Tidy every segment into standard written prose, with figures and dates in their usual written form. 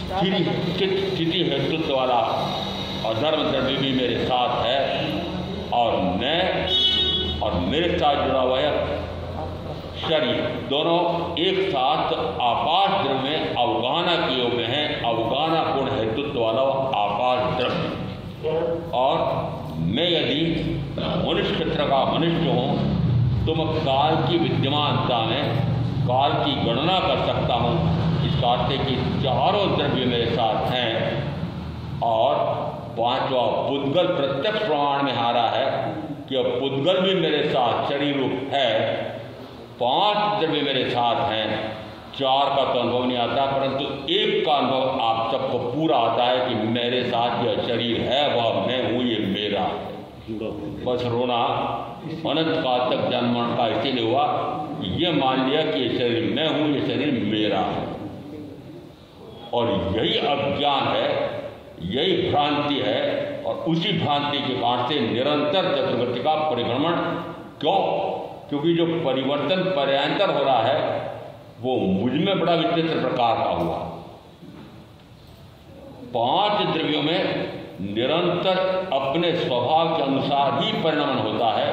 स्थिति हेतुत्व वाला अधर्म द्रव्य भी मेरे साथ है, और मैं और मेरे साथ जुड़ा हुआ है शरीर, दोनों एक साथ आपात द्रव्य में अवगाहना किए हुए हैं। अवगाहना गुण हेतुत्व वाला आपात द्रव्य। और मैं यदि मनुष्य क्षेत्र का मनुष्य हूँ तो मैं काल की विद्यमानता में काल की गणना कर सकता हूँ। इसका अर्थ है कि चारों द्रव्य मेरे साथ हैं। और पांचवा पुद्गल प्रत्यक्ष प्रमाण में आ रहा है कि अब पुद्गल भी मेरे साथ शरीर रूप है। पांच द्रव्य मेरे साथ हैं, चार का तो अनुभव नहीं आता, परंतु एक का अनुभव आप सबको पूरा आता है कि मेरे साथ यह शरीर है, वह मैं हूँ, ये मेरा है। बस रोना अनंत काल तक जन्म मरण का इसीलिए हुआ कि ये मान लिया कि ये शरीर मैं हूँ, ये शरीर मेरा है। और यही अज्ञान है, यही भ्रांति है, और उसी भ्रांति के कारण से निरंतर चतुर्गति का परिभ्रमण। क्यों? क्योंकि जो परिवर्तन पर्यांतर हो रहा है वो मुझ में बड़ा विचित्र प्रकार का हुआ। पांच द्रव्यों में निरंतर अपने स्वभाव के अनुसार ही परिणमन होता है।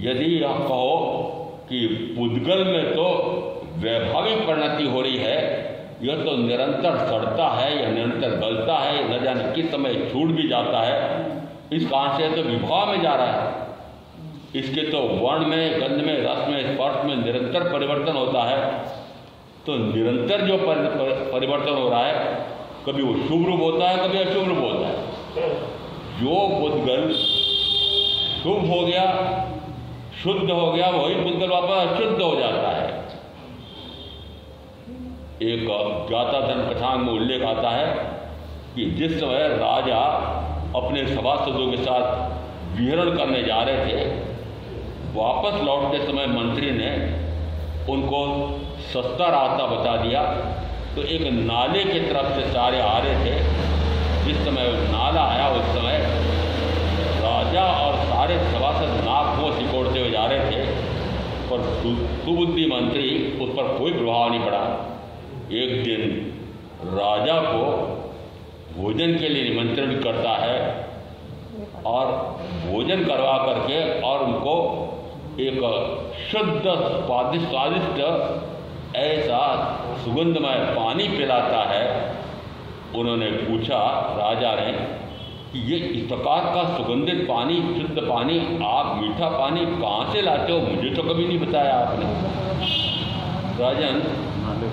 यदि आप कहो कि पुद्गल में तो वैभाविक परिणति हो रही है, यह तो निरंतर सड़ता है या निरंतर गलता है, न जाने किस समय छूट भी जाता है, इस कारण से तो विभाव में जा रहा है। इसके तो वर्ण में, गंध में, रस में, स्पर्श में निरंतर परिवर्तन होता है। तो निरंतर जो परिवर्तन हो रहा है, कभी वो शुभ रूप होता है, कभी अशुभ रूप होता है। जो पुद्गल शुभ हो गया, शुद्ध हो गया, वही पुद्गल वापस अशुद्ध हो जाता है। एक गाथा धर्म कथांग में उल्लेख आता है कि जिस समय राजा अपने सभासदों के साथ विहरण करने जा रहे थे, वापस लौटते समय मंत्री ने उनको सस्ता रास्ता बता दिया। तो एक नाले की तरफ से सारे आ रहे थे। जिस समय नाला आया उस समय राजा और सारे सभासद नाक को सिकोड़ते हुए जा रहे थे, पर सुबुद्धि मंत्री उस पर कोई प्रभाव नहीं पड़ा। एक दिन राजा को भोजन के लिए निमंत्रण करता है और भोजन करवा करके और उनको एक शुद्ध स्वादिष्ट ऐसा सुगंधमय पानी पिलाता है। उन्होंने पूछा राजा ने कि ये इस प्रकार का सुगंधित पानी, शुद्ध पानी, आप मीठा पानी कहाँ से लाते हो? मुझे तो कभी नहीं बताया आपने। राजन,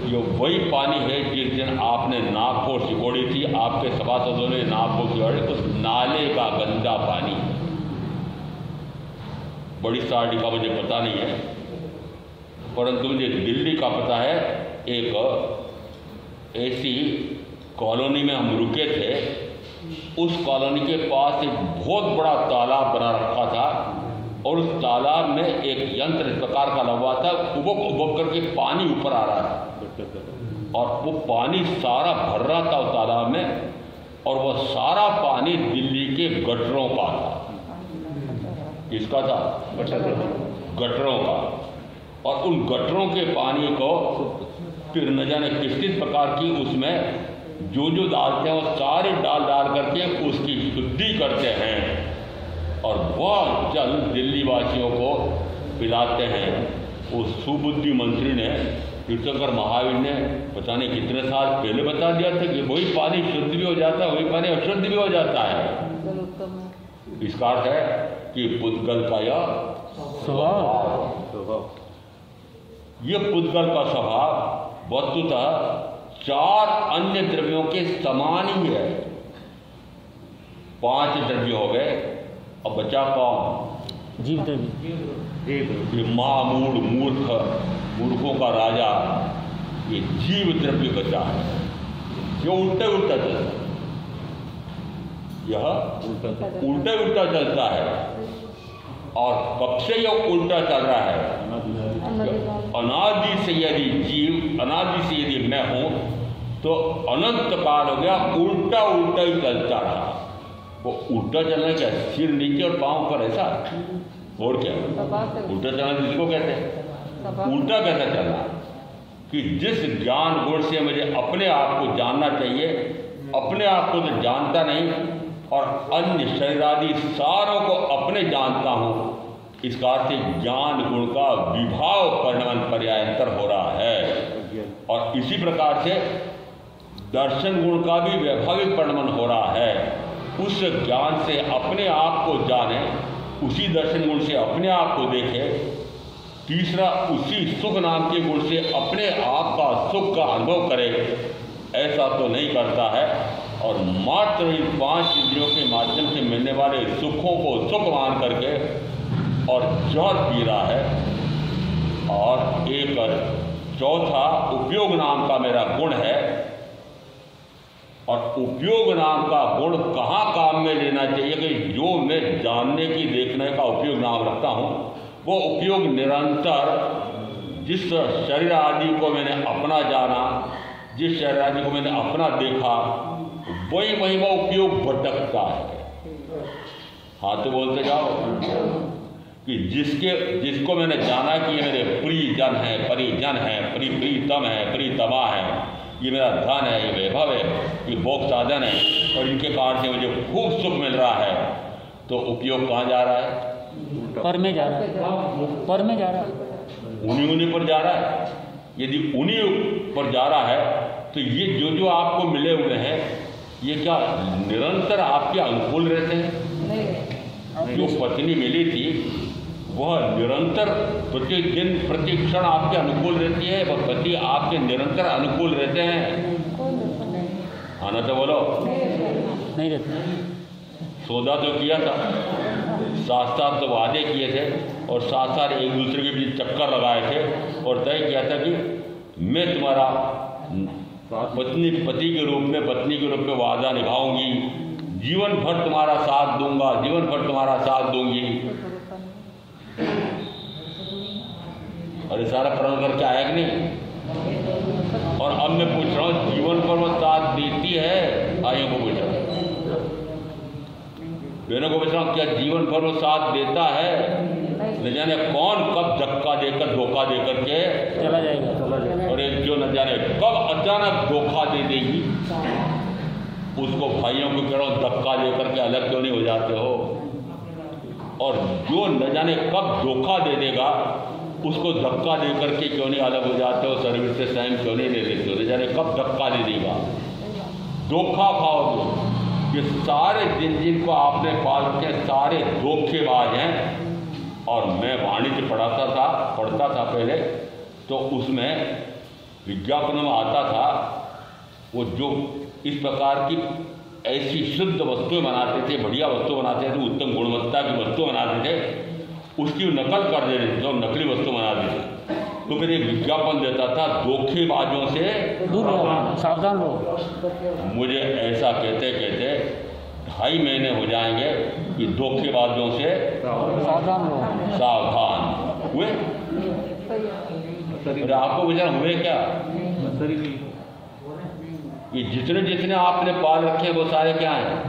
ये वही पानी है जिस दिन आपने नाक को सिकोड़ी थी, आपके सभासदों ने नाक को सिकोड़ी, तो नाले का गंदा पानी। बड़ी साड़ी का मुझे पता नहीं है, परंतु मुझे दिल्ली का पता है। एक ऐसी कॉलोनी में हम रुके थे। उस कॉलोनी के पास एक बहुत बड़ा तालाब बना रखा था और उस तालाब में एक यंत्र इस प्रकार का लगा था, उबक उबक करके पानी ऊपर आ रहा था और वो पानी सारा भर रहा था उस तालाब में, और वह सारा पानी दिल्ली के गटरों का था। किसका था? गटरों का। और उन गटरों के पानी को फिर न जाने किस किस प्रकार की उसमें जो जो डालते हैं वो सारे डाल करके उसकी शुद्धि करते हैं और वह जल दिल्ली वासियों को पिलाते हैं। उस सुबुद्धि मंत्री ने, तीर्थंकर महावीर ने पता नहीं कितने साल पहले बता दिया था कि वही पानी शुद्ध भी हो जाता है, वही पानी अशुद्ध भी हो जाता है। इसका अर्थ है कि पुद्गल का यह स्वभाव, ये पुद्गल का स्वभाव वस्तुतः चार अन्य द्रव्यों के समान ही है। पांच द्रव्य हो गए, अब बचा कौन? जीव द्रव्य। ये महामूढ़ मूर्खों का राजा, ये जीव द्रव्य बचा है। जो उल्टा उल्टा चलता है, यह उल्टा चलता है। और कब से यह उल्टा चल रहा है? अनादि से यदि जीव, अनादि से यदि मैं हूं तो अनंत काल हो गया उल्टा ही चलता रहा। वो उल्टा चलना क्या? सिर नीचे और पांव पर, ऐसा? और क्या उल्टा चलना किसको कहते हैं? उल्टा कैसा चलना? कि जिस ज्ञान गुण से मुझे अपने आप को जानना चाहिए, अपने आप को तो जानता नहीं और अन्य शरीर आदि सारों को अपने जानता हूँ, इस कारण से ज्ञान गुण का विभाव परिणमन पर्यायंतर हो रहा है। और इसी प्रकार से दर्शन गुण का भी वैभाविक परिणमन हो रहा है। उस ज्ञान से अपने आप को जाने, उसी दर्शन गुण से अपने आप को देखे। तीसरा, उसी सुख नाम के गुण से अपने आप का सुख का अनुभव करे, ऐसा तो नहीं करता है और मात्र इन 5 इंद्रियों के माध्यम से मिलने वाले सुखों को सुख मान करके और जहर पी रहा है। और एक चौथा उपयोग नाम का मेरा गुण है, और उपयोग नाम का गुण कहाँ काम में लेना चाहिए कि जो मैं जानने की देखने का उपयोग नाम रखता हूँ, वो उपयोग निरंतर जिस शरीर आदि को मैंने अपना जाना, जिस शरीर आदि को मैंने अपना देखा, वही वो उपयोग भटकता है। हाँ तो बोलते जाओ कि जिसको मैंने जाना कि ये मेरे प्रियजन है, परिजन है, प्रीतम है, प्रीतमा है, ये मेरा धन है, ये वैभव है, ये भोग साधन है और इनके कारण से मुझे खूब सुख मिल रहा है, तो उपयोग कहाँ जा रहा है? पर में जा रहा है, पर में जा रहा है, उन्हीं पर जा रहा है। यदि उन्हीं पर जा रहा है तो ये जो आपको मिले हुए हैं, ये क्या निरंतर आपके अनुकूल रहते हैं? जो पत्नी मिली थी वह निरंतर प्रतिदिन प्रतिक्षण आपके अनुकूल रहती है, वह पति आपके निरंतर अनुकूल रहते हैं? आना तो बोलो, नहीं रहते। सौदा तो किया था, साथ साथ तो वादे किए थे और साथ साथ एक दूसरे के बीच चक्कर लगाए थे और तय किया था कि मैं तुम्हारा पति के रूप में, पत्नी के रूप में वादा निभाऊंगी, जीवन भर तुम्हारा साथ दूंगा, जीवन भर तुम्हारा साथ दूंगी। और ये सारा प्रण करके आया कि नहीं? और अब मैं पूछ रहा हूँ, जीवन भर वो साथ देती है? भाइयों को पूछ रहा हूँ, बहनों को पूछ रहा हूँ, क्या जीवन भर वो साथ देता है? न जाने कौन कब धक्का देकर, धोखा देकर के चला जाएगा, और एक जो न जाने कब अचानक धोखा दे देगी, उसको भाइयों को कह रहा हूँ धक्का देकर के अलग क्यों नहीं हो जाते हो? और जो न जाने कब धोखा दे देगा, उसको धक्का दे करके क्यों नहीं अलग हो जाते हो? सर्विस से टाइम क्यों नहीं ले लेते हो? न जाने कब धक्का दे देगा, धोखा खाओगे। ये सारे जिनको आपने पाल रखे सारे धोखेबाज हैं। और मैं वाणिज्य पढ़ता था पहले, तो उसमें विज्ञापन में आता था वो जो इस प्रकार की ऐसी शुद्ध वस्तुएं बनाते थे, बढ़िया वस्तु बनाते थे, उत्तम गुणवत्ता की वस्तु बनाते थे, उसकी नकल कर देते थे और नकली वस्तु बनाते थे। तो फिर एक विज्ञापन देता था, धोखेबाजों से दूर रहो, सावधान रहो। मुझे ऐसा कहते कहते 2.5 महीने हो जाएंगे कि धोखेबाजों से सावधान रहो, सावधान हुए। और आपको विचार हुए क्या? ये जितने आपने पाल रखे हैं वो सारे क्या हैं?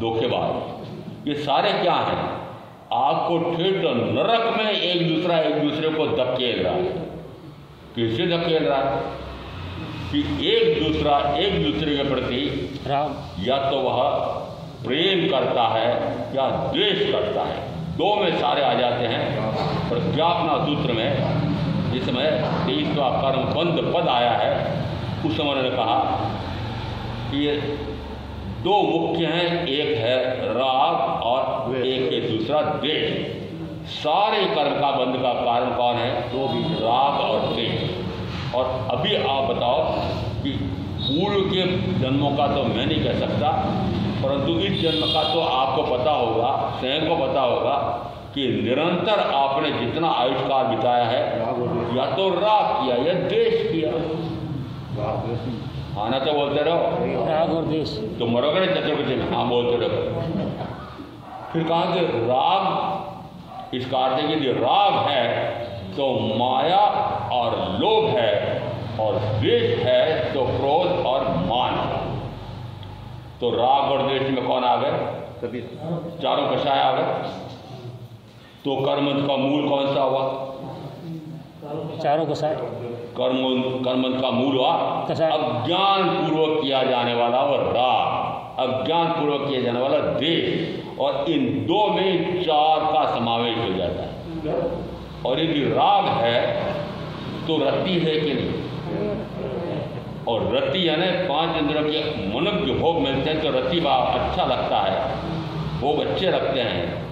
धोखेबाज। ये सारे क्या हैं? आपको ठेठ नरक में एक दूसरे को धकेल रहा है। कैसे धकेल रहा है? कि एक दूसरे के प्रति या तो वह प्रेम करता है या द्वेष करता है, दो में सारे आ जाते हैं। प्रज्ञापना सूत्र में जिस समय 23वां कर्मबंध पद आया है, उस समय उन्होंने कहा कि ये 2 मुख्य हैं, एक है राग और एक है दूसरा द्वेष। सारे कर्म का बंध का कारण कौन है? राग और द्वेष। और अभी आप बताओ कि पूर्व के जन्मों का तो मैं नहीं कह सकता, परंतु इस जन्म का तो आपको पता होगा, स्वयं को पता होगा कि निरंतर आपने जितना आयुष्काल बिताया है, या तो राग किया या द्वेष किया। आना तो बोलते रहो, राग और द्वेष तो मरोगे नहीं चतुर्भुज में। हाँ बोलते रहो। फिर कहा कि राग, इस अर्थ है कि राग है तो माया और लोभ है, और द्वेष है तो क्रोध और मान। तो राग और द्वेष में कौन आ गए? सभी चारों कषाय आ गए। तो कर्म का मूल कौन सा हुआ? चारों कसाय। कर्म का मूल हुआ अज्ञान पूर्वक किया जाने वाला और राग, अज्ञान पूर्वक किया जाने वाला द्वेष, और इन दो में चार का समावेश हो जाता है। और यदि राग है तो रति है कि नहीं, और रति यानी पांच इंद्रियों के मनोज्ञ भोग मिलते हैं तो रति भाव अच्छा लगता है, भोग अच्छे लगते हैं।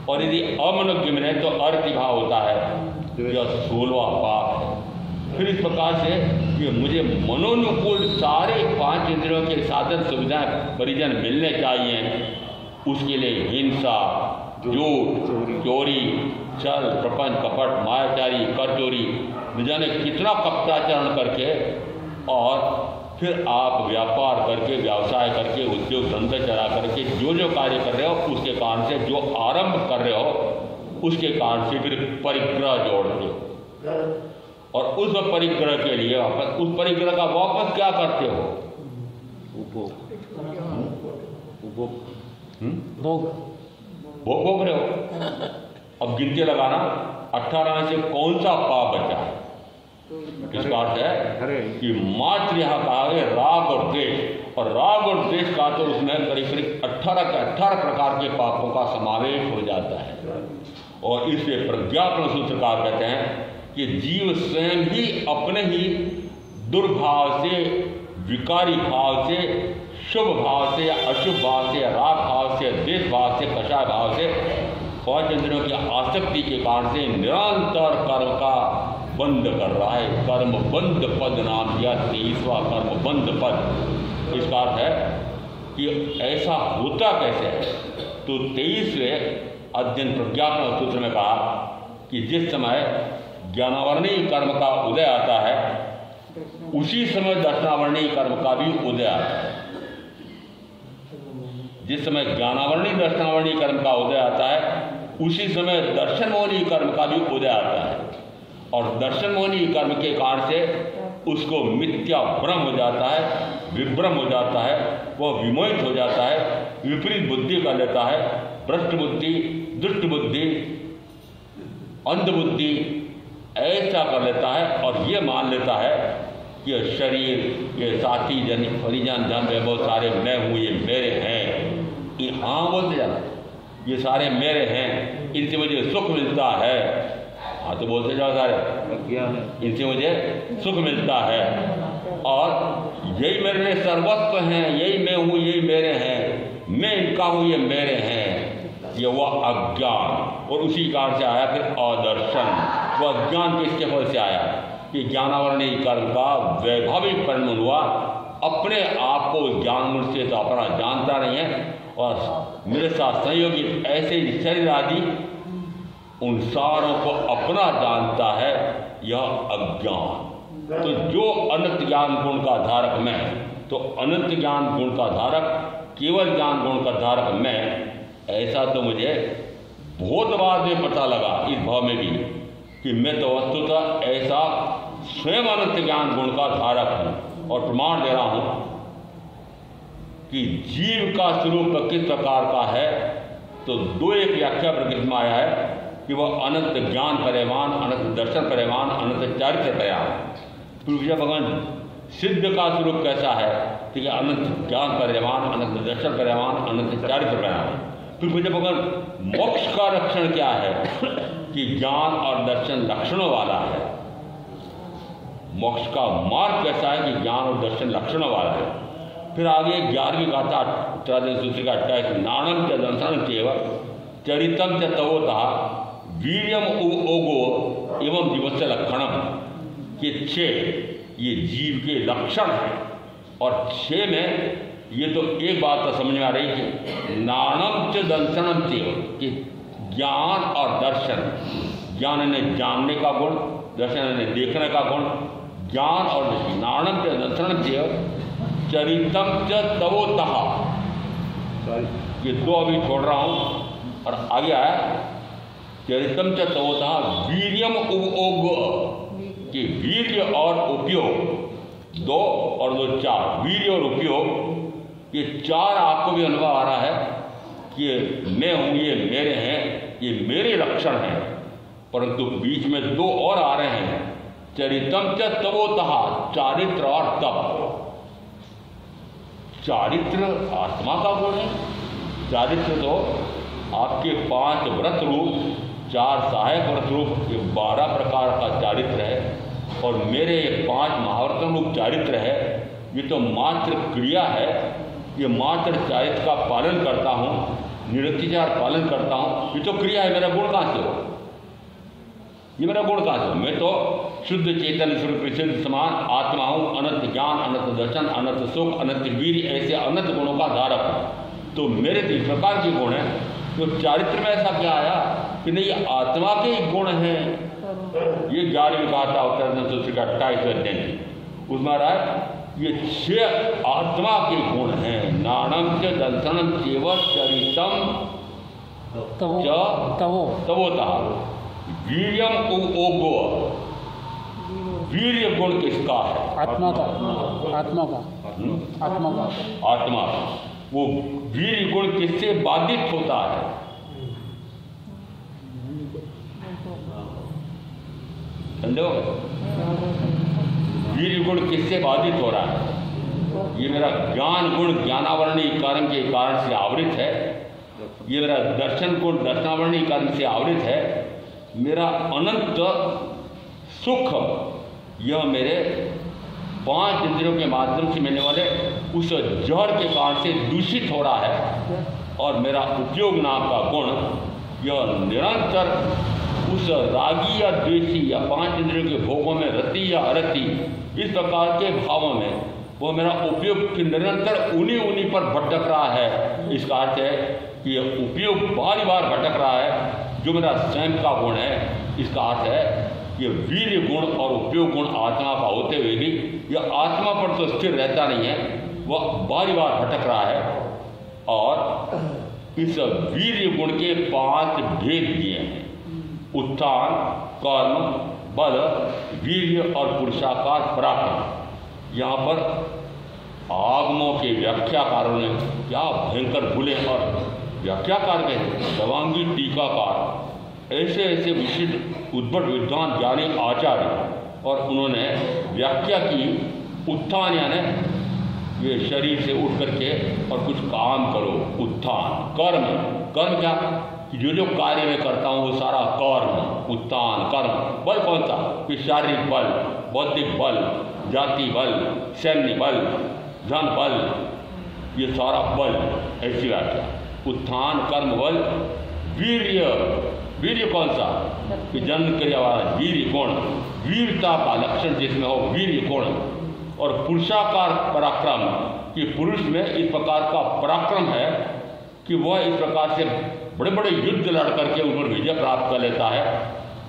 और यदि अमनोज्ञ मिले तो अर्ति भाव होता है, यह 16वां पाप है। फिर इस प्रकार से ये मुझे मनोनुकूल सारे पांच इंद्रियों के साधन सुविधाएं परिजन मिलने चाहिए। उसके लिए हिंसा, झूठ, चोरी, छल, प्रपंच, कपट, मायाचारी, कर चोरी, न जाने कितना कपटाचरण करके, और फिर आप व्यापार करके, व्यवसाय करके, उद्योग धंधे चला करके जो कार्य कर रहे हो उसके कारण से, जो आरंभ कर रहे हो उसके कारण से फिर परिग्रह जोड़ते हो, और उस परिग्रह के लिए वापस उस परिग्रह का वापस क्या करते हो? भोग रहे हो। अब गिनती लगाना 18 में से कौन सा पाप बचा है? इसका अर्थ है कि मात्र यहाँ कहा है राग और द्वेष, और राग और द्वेष का तो उसमें करीब करीब 18 प्रकार के पापों का समावेश हो जाता है। और इसलिए प्रज्ञापन सूत्रकार कहते हैं कि जीव स्वयं ही अपने ही दुर्भाव से, विकारी भाव से, शुभ भाव से, अशुभ भाव से, राग भाव से, द्वेष भाव से, कषाय भाव से, पांच इंद्रियों की आसक्ति के कारण से निरंतर कर्म का बंद कर रहा है। कर्म बंद पद नाम दिया 23वां कर्म बंद पद। इसका अर्थ है कि ऐसा होता कैसे है? तो 23वें अध्ययन प्रज्ञापन सूत्र में कहा कि जिस समय ज्ञानावरणीय कर्म का उदय आता है उसी समय दर्शनावरणीय कर्म का भी उदय आता है। जिस समय ज्ञानावरणीय दर्शनावरणीय कर्म का उदय आता है उसी समय दर्शनमोहनीय कर्म का भी उदय आता है, और दर्शनमोहनीय कर्म के कारण से उसको मिथ्या भ्रम हो जाता है, विभ्रम हो जाता है, वह विमोहित हो जाता है, विपरीत बुद्धि कर लेता है, भ्रष्ट बुद्धि, दुष्ट बुद्धि, अंध बुद्धि ऐसा कर लेता है, और ये मान लेता है कि ये शरीर, ये साथी जन, परिजन, धन, वैभव सारे मैं हूँ, ये मेरे हैं। ये हाँ बोलते जाना, ये सारे मेरे हैं, इनसे मुझे सुख मिलता है। हाँ तो बोलते जाओ सारे, इनसे मुझे सुख मिलता है, और यही मेरे लिए सर्वस्व हैं, यही मैं हूँ, यही मेरे हैं, मैं इनका हूँ, ये मेरे हैं। ये वह अज्ञान, और उसी कारण से आया फिर अदर्शन। वह अज्ञान किसके फल से आया कि ज्ञानावरणीय कर्म का वैभाविक परिणाम हुआ। अपने आप को ज्ञान मूल से तो अपना जानता नहीं है, और मेरे साथ संयोगित ऐसे शरीर आदि उन सारों को अपना जानता है, यह अज्ञान। तो जो अनंत ज्ञान गुण का धारक मैं, तो अनंत ज्ञान गुण का धारक, केवल ज्ञान गुण का धारक मैं, ऐसा तो मुझे बहुत बाद में पता लगा इस भाव में भी कि मैं तो वस्तुतः ऐसा स्वयं अनंत ज्ञान गुण का धारक हूँ। और प्रमाण दे रहा हूँ कि जीव का स्वरूप किस प्रकार का है, तो दो एक व्याख्या प्रकृति में आया है कि वह अनंत ज्ञान परेमान, अनंत दर्शन परेमान, अनंत चारित्र परेमान। फिर भगवान सिद्ध का स्वरूप कैसा है, ठीक है, अनंत ज्ञान परेमान, अनंत दर्शन परेमान, अनंत चारित्र परेमान। फिर पूछे भगवान मोक्ष का लक्षण क्या है, कि ज्ञान और दर्शन लक्षणों वाला है। मोक्ष का मार्ग कैसा है, कि ज्ञान और दर्शन लक्षणों वाला है। फिर आगे 11वीं गाथा सूत्र का 28, नाणम च दंसनम चैव चरितम च तवोतः वीर्यम ओगो एवं जीवस्य लक्षणम। ये 6 ये जीव के लक्षण हैं। और 6 में ये तो एक बात तो समझ में आ रही कि नाणम च दंसनम चैव, कि ज्ञान और दर्शन, ज्ञान ने जानने का गुण, दर्शन ने देखने का गुण। ज्ञान और नाणम च दंसनम चैव चरितम च तवोतः, ये 2 अभी छोड़ रहा हूँ। और आगे आया चरितम च तवोतः वीर्यम उपयोग, कि वीर्य और उपयोग 2 और 2 4, वीर्य और उपयोग, ये 4 आपको भी अनुभव आ रहा है कि मैं हूँ, ये मेरे हैं, ये मेरे लक्षण हैं। परंतु बीच में 2 और आ रहे हैं चरितम च तवोतः, चारित्र और तप। चारित्र आत्मा का गुण है। चारित्र तो आपके 5 व्रत रूप, 4 सहायक व्रत रूप, ये 12 प्रकार का चारित्र है। और मेरे ये 5 महाव्रत रूप चारित्र है, ये तो मात्र क्रिया है। ये मात्र चारित्र का पालन करता हूँ, निरतिचार पालन करता हूँ, ये तो क्रिया है। मेरा गुण कहाँ से हो? ये मेरा गुण कहाँ से? मैं तो शुद्ध चेतन स्वरूप सिद्ध समान आत्मा हूँ। अनंत ज्ञान, अनंत दर्शन, अनंत सुख, अनंत वीर, ऐसे अनंत गुणों का धारक हूँ। तो मेरे तो इस प्रकार के गुण हैं। तो चारित्र में ऐसा क्या आया कि नहीं, ये आत्मा के ही गुण हैं। ये 11वीं गाथा उत्तराधन सूत्र का 28वें अध्याय उसमें रहा है, ये 6 आत्मा के गुण हैं। नाणम च दर्शनम चेव चरितम तवोतः, वीर्यम ओगो। वीर्य गुण किसका है? आत्मा का। आत्मा का। आत्मा का। आत्मा। वो वीर्य गुण किससे बाधित होता है? समझो, वीर्य गुण किससे बाधित हो रहा है? ये मेरा ज्ञान गुण ज्ञानावरणी कारण के कारण से आवृत है। ये मेरा दर्शन गुण दर्शनावरणी कारण से आवृत है। मेरा अनंत सुख यह मेरे 5 इंद्रियों के माध्यम से मिलने वाले उस जहर के कारण से दूषित हो रहा है। और मेरा उपयोग नाम का गुण यह निरंतर उस रागी या द्वेषी या 5 इंद्रियों के भोगों में रति या अरति इस प्रकार के भावों में वो मेरा उपयोग निरंतर उन्हीं पर भटक रहा है। इसका अर्थ है कि यह उपयोग बार बार भटक रहा है, जो मेरा स्वयं का गुण है। इसका अर्थ है ये वीर्य गुण और उपयोग गुण आत्मा का होते हुए भी यह आत्मा पर तो स्थिर रहता नहीं है, वह बार बार भटक रहा है। और इस वीर्य गुण के 5 भेद दिए हैं: उत्थान, कर्म, बल, वीर्य और पुरुषाकार पराक्रम। यहाँ पर आगमों के व्याख्याकारों ने क्या भयंकर भूले और व्याख्याकार में दवांगी टीकाकार ऐसे ऐसे विशिष्ट उद्भट विद्वान ज्ञानी आचार्य, और उन्होंने व्याख्या की उत्थान यानी ये शरीर से उठ करके और कुछ काम करो। उत्थान, कर्म, कर्म क्या कि जो कार्य मैं करता हूँ वो सारा कर्म। उत्थान कर्म, बल कौन सा कि शारीरिक बल, बौद्धिक बल, जाति बल, सैन्य बल, धन बल, ये सारा बल, ऐसी व्याख्या। उत्थान कर्म बल, वीर्य, वीर्य कौन सा कि जन्म क्रिया वाला वीर्य गुण, वीरता का लक्षण जिसमें हो वीर्य गुण। और पुरुषाकार पराक्रम कि पुरुष में इस प्रकार का पराक्रम है कि वह इस प्रकार से बड़े बड़े युद्ध लड़ करके उन पर विजय प्राप्त कर लेता है।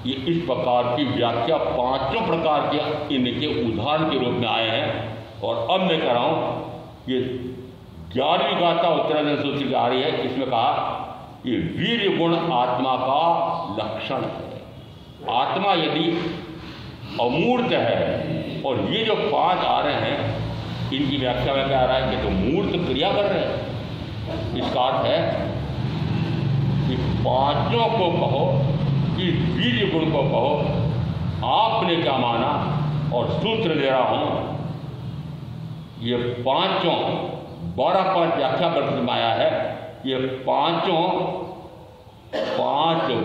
ये इस प्रकार की व्याख्या 5 प्रकार के इनके उदाहरण के रूप में आए हैं। और अब मैं कह रहा हूँ ये 11वीं गाथा उत्तराधन सूत्र की आ रही है, इसमें कहा ये वीर्य गुण आत्मा का लक्षण है। आत्मा यदि अमूर्त है, और ये जो 5 आ रहे हैं इनकी व्याख्या में क्या आ रहा है कि तो मूर्त क्रिया कर रहे हैं। इसका अर्थ है कि 5 को कहो कि वीर्य गुण को कहो, आपने क्या माना और सूत्र दे रहा हूँ। ये 12 व्याख्या करते में आया है। ये 5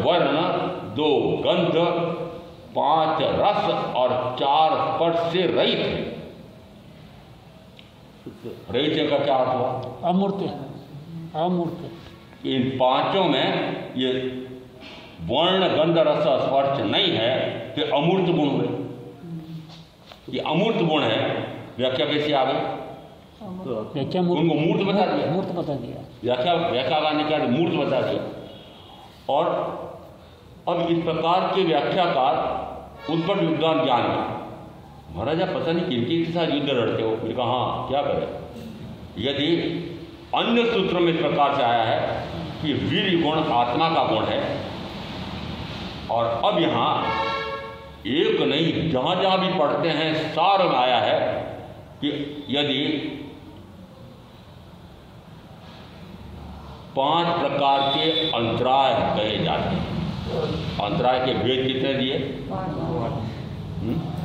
वर्ण, 2 गंध, 5 रस और 4 स्पर्श से रहित है। रहित का क्या अर्थ हुआ? अमूर्त, अमूर्त। इन 5 में ये वर्ण, गंध, रस, स्पर्श नहीं है कि अमूर्त गुण हुए। ये अमूर्त गुण है। व्याख्या कैसे आ गई? व्याख्या उनको मूर्त बता दिया। मूर्त बता दिया। व्याख्या ने क्या मूर्त बता दिया। और अब इस प्रकार के व्याख्याकार उद्भट विद्वान ज्ञान में महाराजा पता नहीं किनके साथ युद्ध लड़ते हो। मैंने कहा हाँ क्या करें, यदि अन्य सूत्रों में इस प्रकार से आया है कि वीर्य गुण आत्मा का गुण है, और अब यहाँ एक नहीं जहाँ जहाँ भी पढ़ते हैं सार में आया है कि यदि 5 प्रकार के अंतराय कहे जाते हैं। अंतराय के भेद कितने दिए?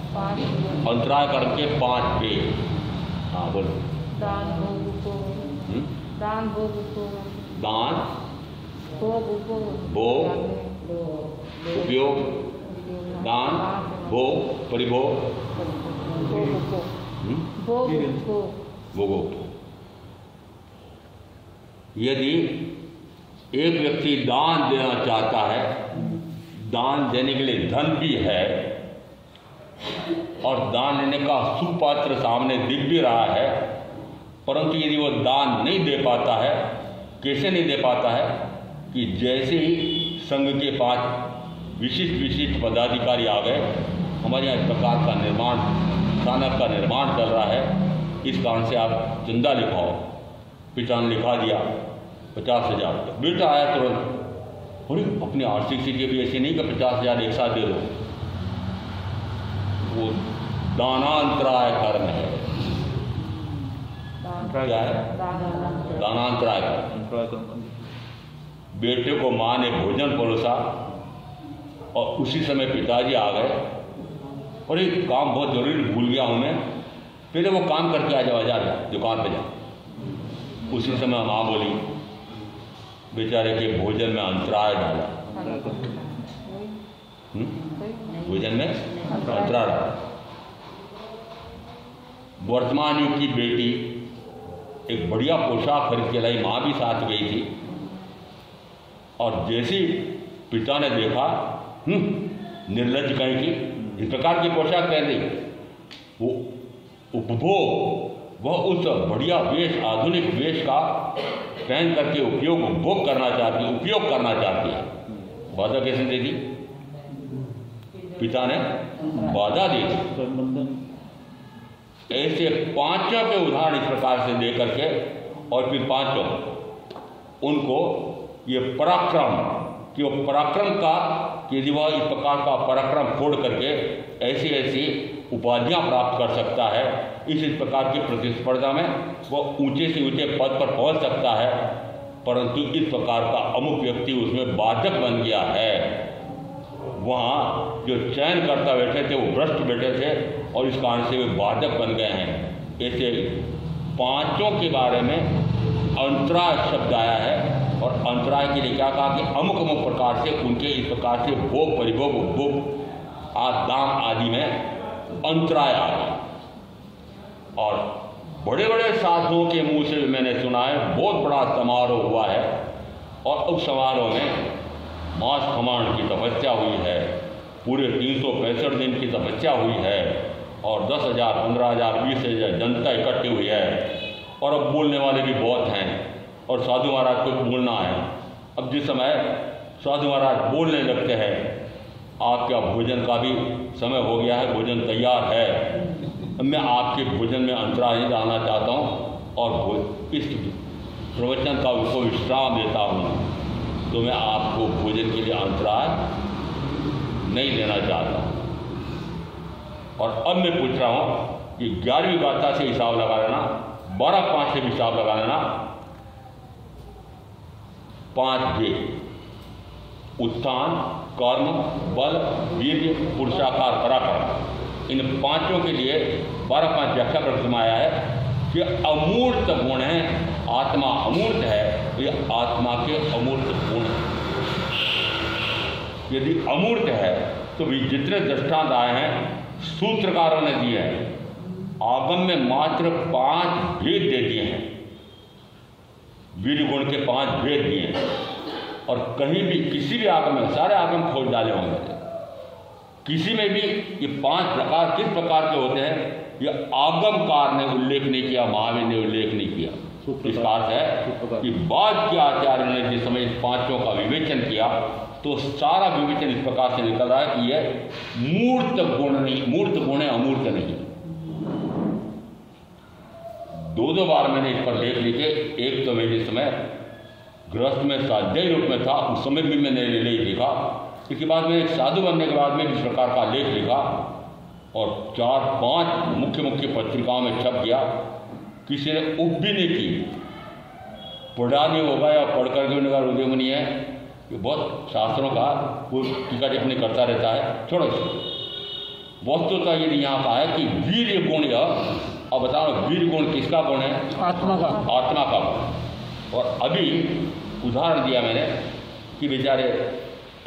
अंतराय कर्म के 5 भेद। हाँ बोलो। दान भोग उपभोग। दान भोग उपभोग। दान भोग उपभोग। भोग उपयोग। दान भोग परिभोग। भोग उपभोग। भोग उपभोग। भोग उपभोग। यदि एक व्यक्ति दान देना चाहता है, दान देने के लिए धन भी है और दान लेने का सुपात्र सामने दिख भी रहा है, परंतु यदि वो दान नहीं दे पाता है, कैसे नहीं दे पाता है कि जैसे ही संघ के 5 विशिष्ट पदाधिकारी आ गए, हमारे यहाँ इस प्रकार का निर्माण, स्थानक का निर्माण चल रहा है, इस कारण से आप चंदा लिखाओ। पिता ने लिखा दिया 50,000। बेटा आया तुरंत, अरे अपनी आर्थिक स्थिति भी ऐसी नहीं कि 50,000 एक साथ दे दो। वो दानांतराय कर्म है। क्या है? दानांतराय कर्म। बेटे को माँ ने भोजन परोसा और उसी समय पिताजी आ गए, और एक काम बहुत जरूरी भूल गया हूँ मैं, पहले वो काम करके आ जा दुकान पे जा। उसी समय माँ बोली, बेचारे के भोजन में अंतराय डाला। भोजन में अंतराय डाला। वर्तमान युग की बेटी एक बढ़िया पोशाक खरीद के लाई, माँ भी साथ गई थी, और जैसे पिता ने देखा, निर्लज्ज कहीं की इस प्रकार की पोशाक पहन रही, वो उपभोग, वह उस बढ़िया वेश, आधुनिक वेश का पहन करके उपभोग करना चाहती है। बाधा कैसे दे दी? पिता ने बाधा दी थी। ऐसे 5 के उदाहरण इस प्रकार से दे करके, और फिर 5 उनको ये पराक्रम, कि वो पराक्रम का, यदि वह इस प्रकार का पराक्रम फोड़ करके ऐसी उपाधियां प्राप्त कर सकता है, इस प्रकार की प्रतिस्पर्धा में वो ऊंचे से ऊंचे पद पर पहुंच सकता है, परंतु इस प्रकार का अमुक व्यक्ति उसमें बाधक बन गया है। वहाँ जो चयन करता बैठे थे वो भ्रष्ट बैठे थे, और इस कारण से वे बाधक बन गए हैं। ऐसे 5 के बारे में अंतराय शब्द आया है, और अंतराय के लिए क्या कहा कि अमुक प्रकार से उनके इस प्रकार से भोग परिभोग उपभोग दान आदि में अंतराय आ गया। और बड़े बड़े साधुओं के मुंह से मैंने सुना है, बहुत बड़ा समारोह हुआ है, और उस समारोह में मास खमाण की तपस्या हुई है, पूरे 365 दिन की तपस्या हुई है, और 10,000 15,000 20,000 जनता इकट्ठी हुई है, और अब बोलने वाले भी बहुत हैं, और साधु महाराज को बोलना है। अब जिस समय साधु महाराज बोलने लगते हैं, आपका भोजन का भी समय हो गया है, भोजन तैयार है, मैं आपके भोजन में अंतराय नहीं डालना चाहता हूँ, और इस प्रवचन का उसको विश्राम देता हूँ, तो मैं आपको भोजन के लिए अंतराय नहीं देना चाहता हूँ। और अब मैं पूछ रहा हूँ कि 11वीं गाथा से हिसाब लगा लेना, 12-5 से भी हिसाब लगा लेना। 5 भेद: उत्थान, कर्म, बल, वीर्य, पुरुषाकार, पराक्रम। इन 5 के लिए 12-5 व्याख्या प्रकट में आया है कि अमूर्त गुण है, आत्मा अमूर्त है, ये आत्मा के अमूर्त गुण है। यदि अमूर्त है तो भी जितने दृष्टांत आए हैं सूत्रकारों ने दिए हैं, आगम में मात्र 5 भेद दे दिए हैं, वीर गुण के 5 भेद दिए हैं, और कहीं भी किसी भी आगम में, सारे आगम खोज डाले होंगे, किसी में भी ये 5 प्रकार किस प्रकार के होते हैं, ये आगमकार ने उल्लेख नहीं किया, महावीर ने उल्लेख नहीं किया। इसका अर्थ है कि बाद के आचार्यों ने जिस समय इन 5 का विवेचन किया, तो सारा विवेचन इस प्रकार से निकल रहा है कि यह मूर्त गुण नहीं, मूर्त गुण है, अमूर्त नहीं। 2 बार मैंने इस पर लेख लिखे। एक तो मैं जिस समय गृहस्थ में स्वाध्यायी रूप में था, उस समय भी मैंने लेख लिखा। इसके बाद में एक साधु बनने के बाद में इस प्रकार का लेख लिखा, और 4-5 मुख्य पत्रिकाओं में छप गया। किसी ने उप भी नहीं की, पढ़ा नहीं होगा या पढ़ करके उन्होंने कहा रुद्रमुनि है, ये बहुत शास्त्रों का वो टीका टिप्पणी करता रहता है, छोड़ो इसे। वस्तुतः यदि यहाँ कहा है कि वीर्य गुण यह, अब बताओ वीर्य गुण किसका गुण है? आत्मा का। आत्मा का गुण। और अभी उदाहरण दिया मैंने कि बेचारे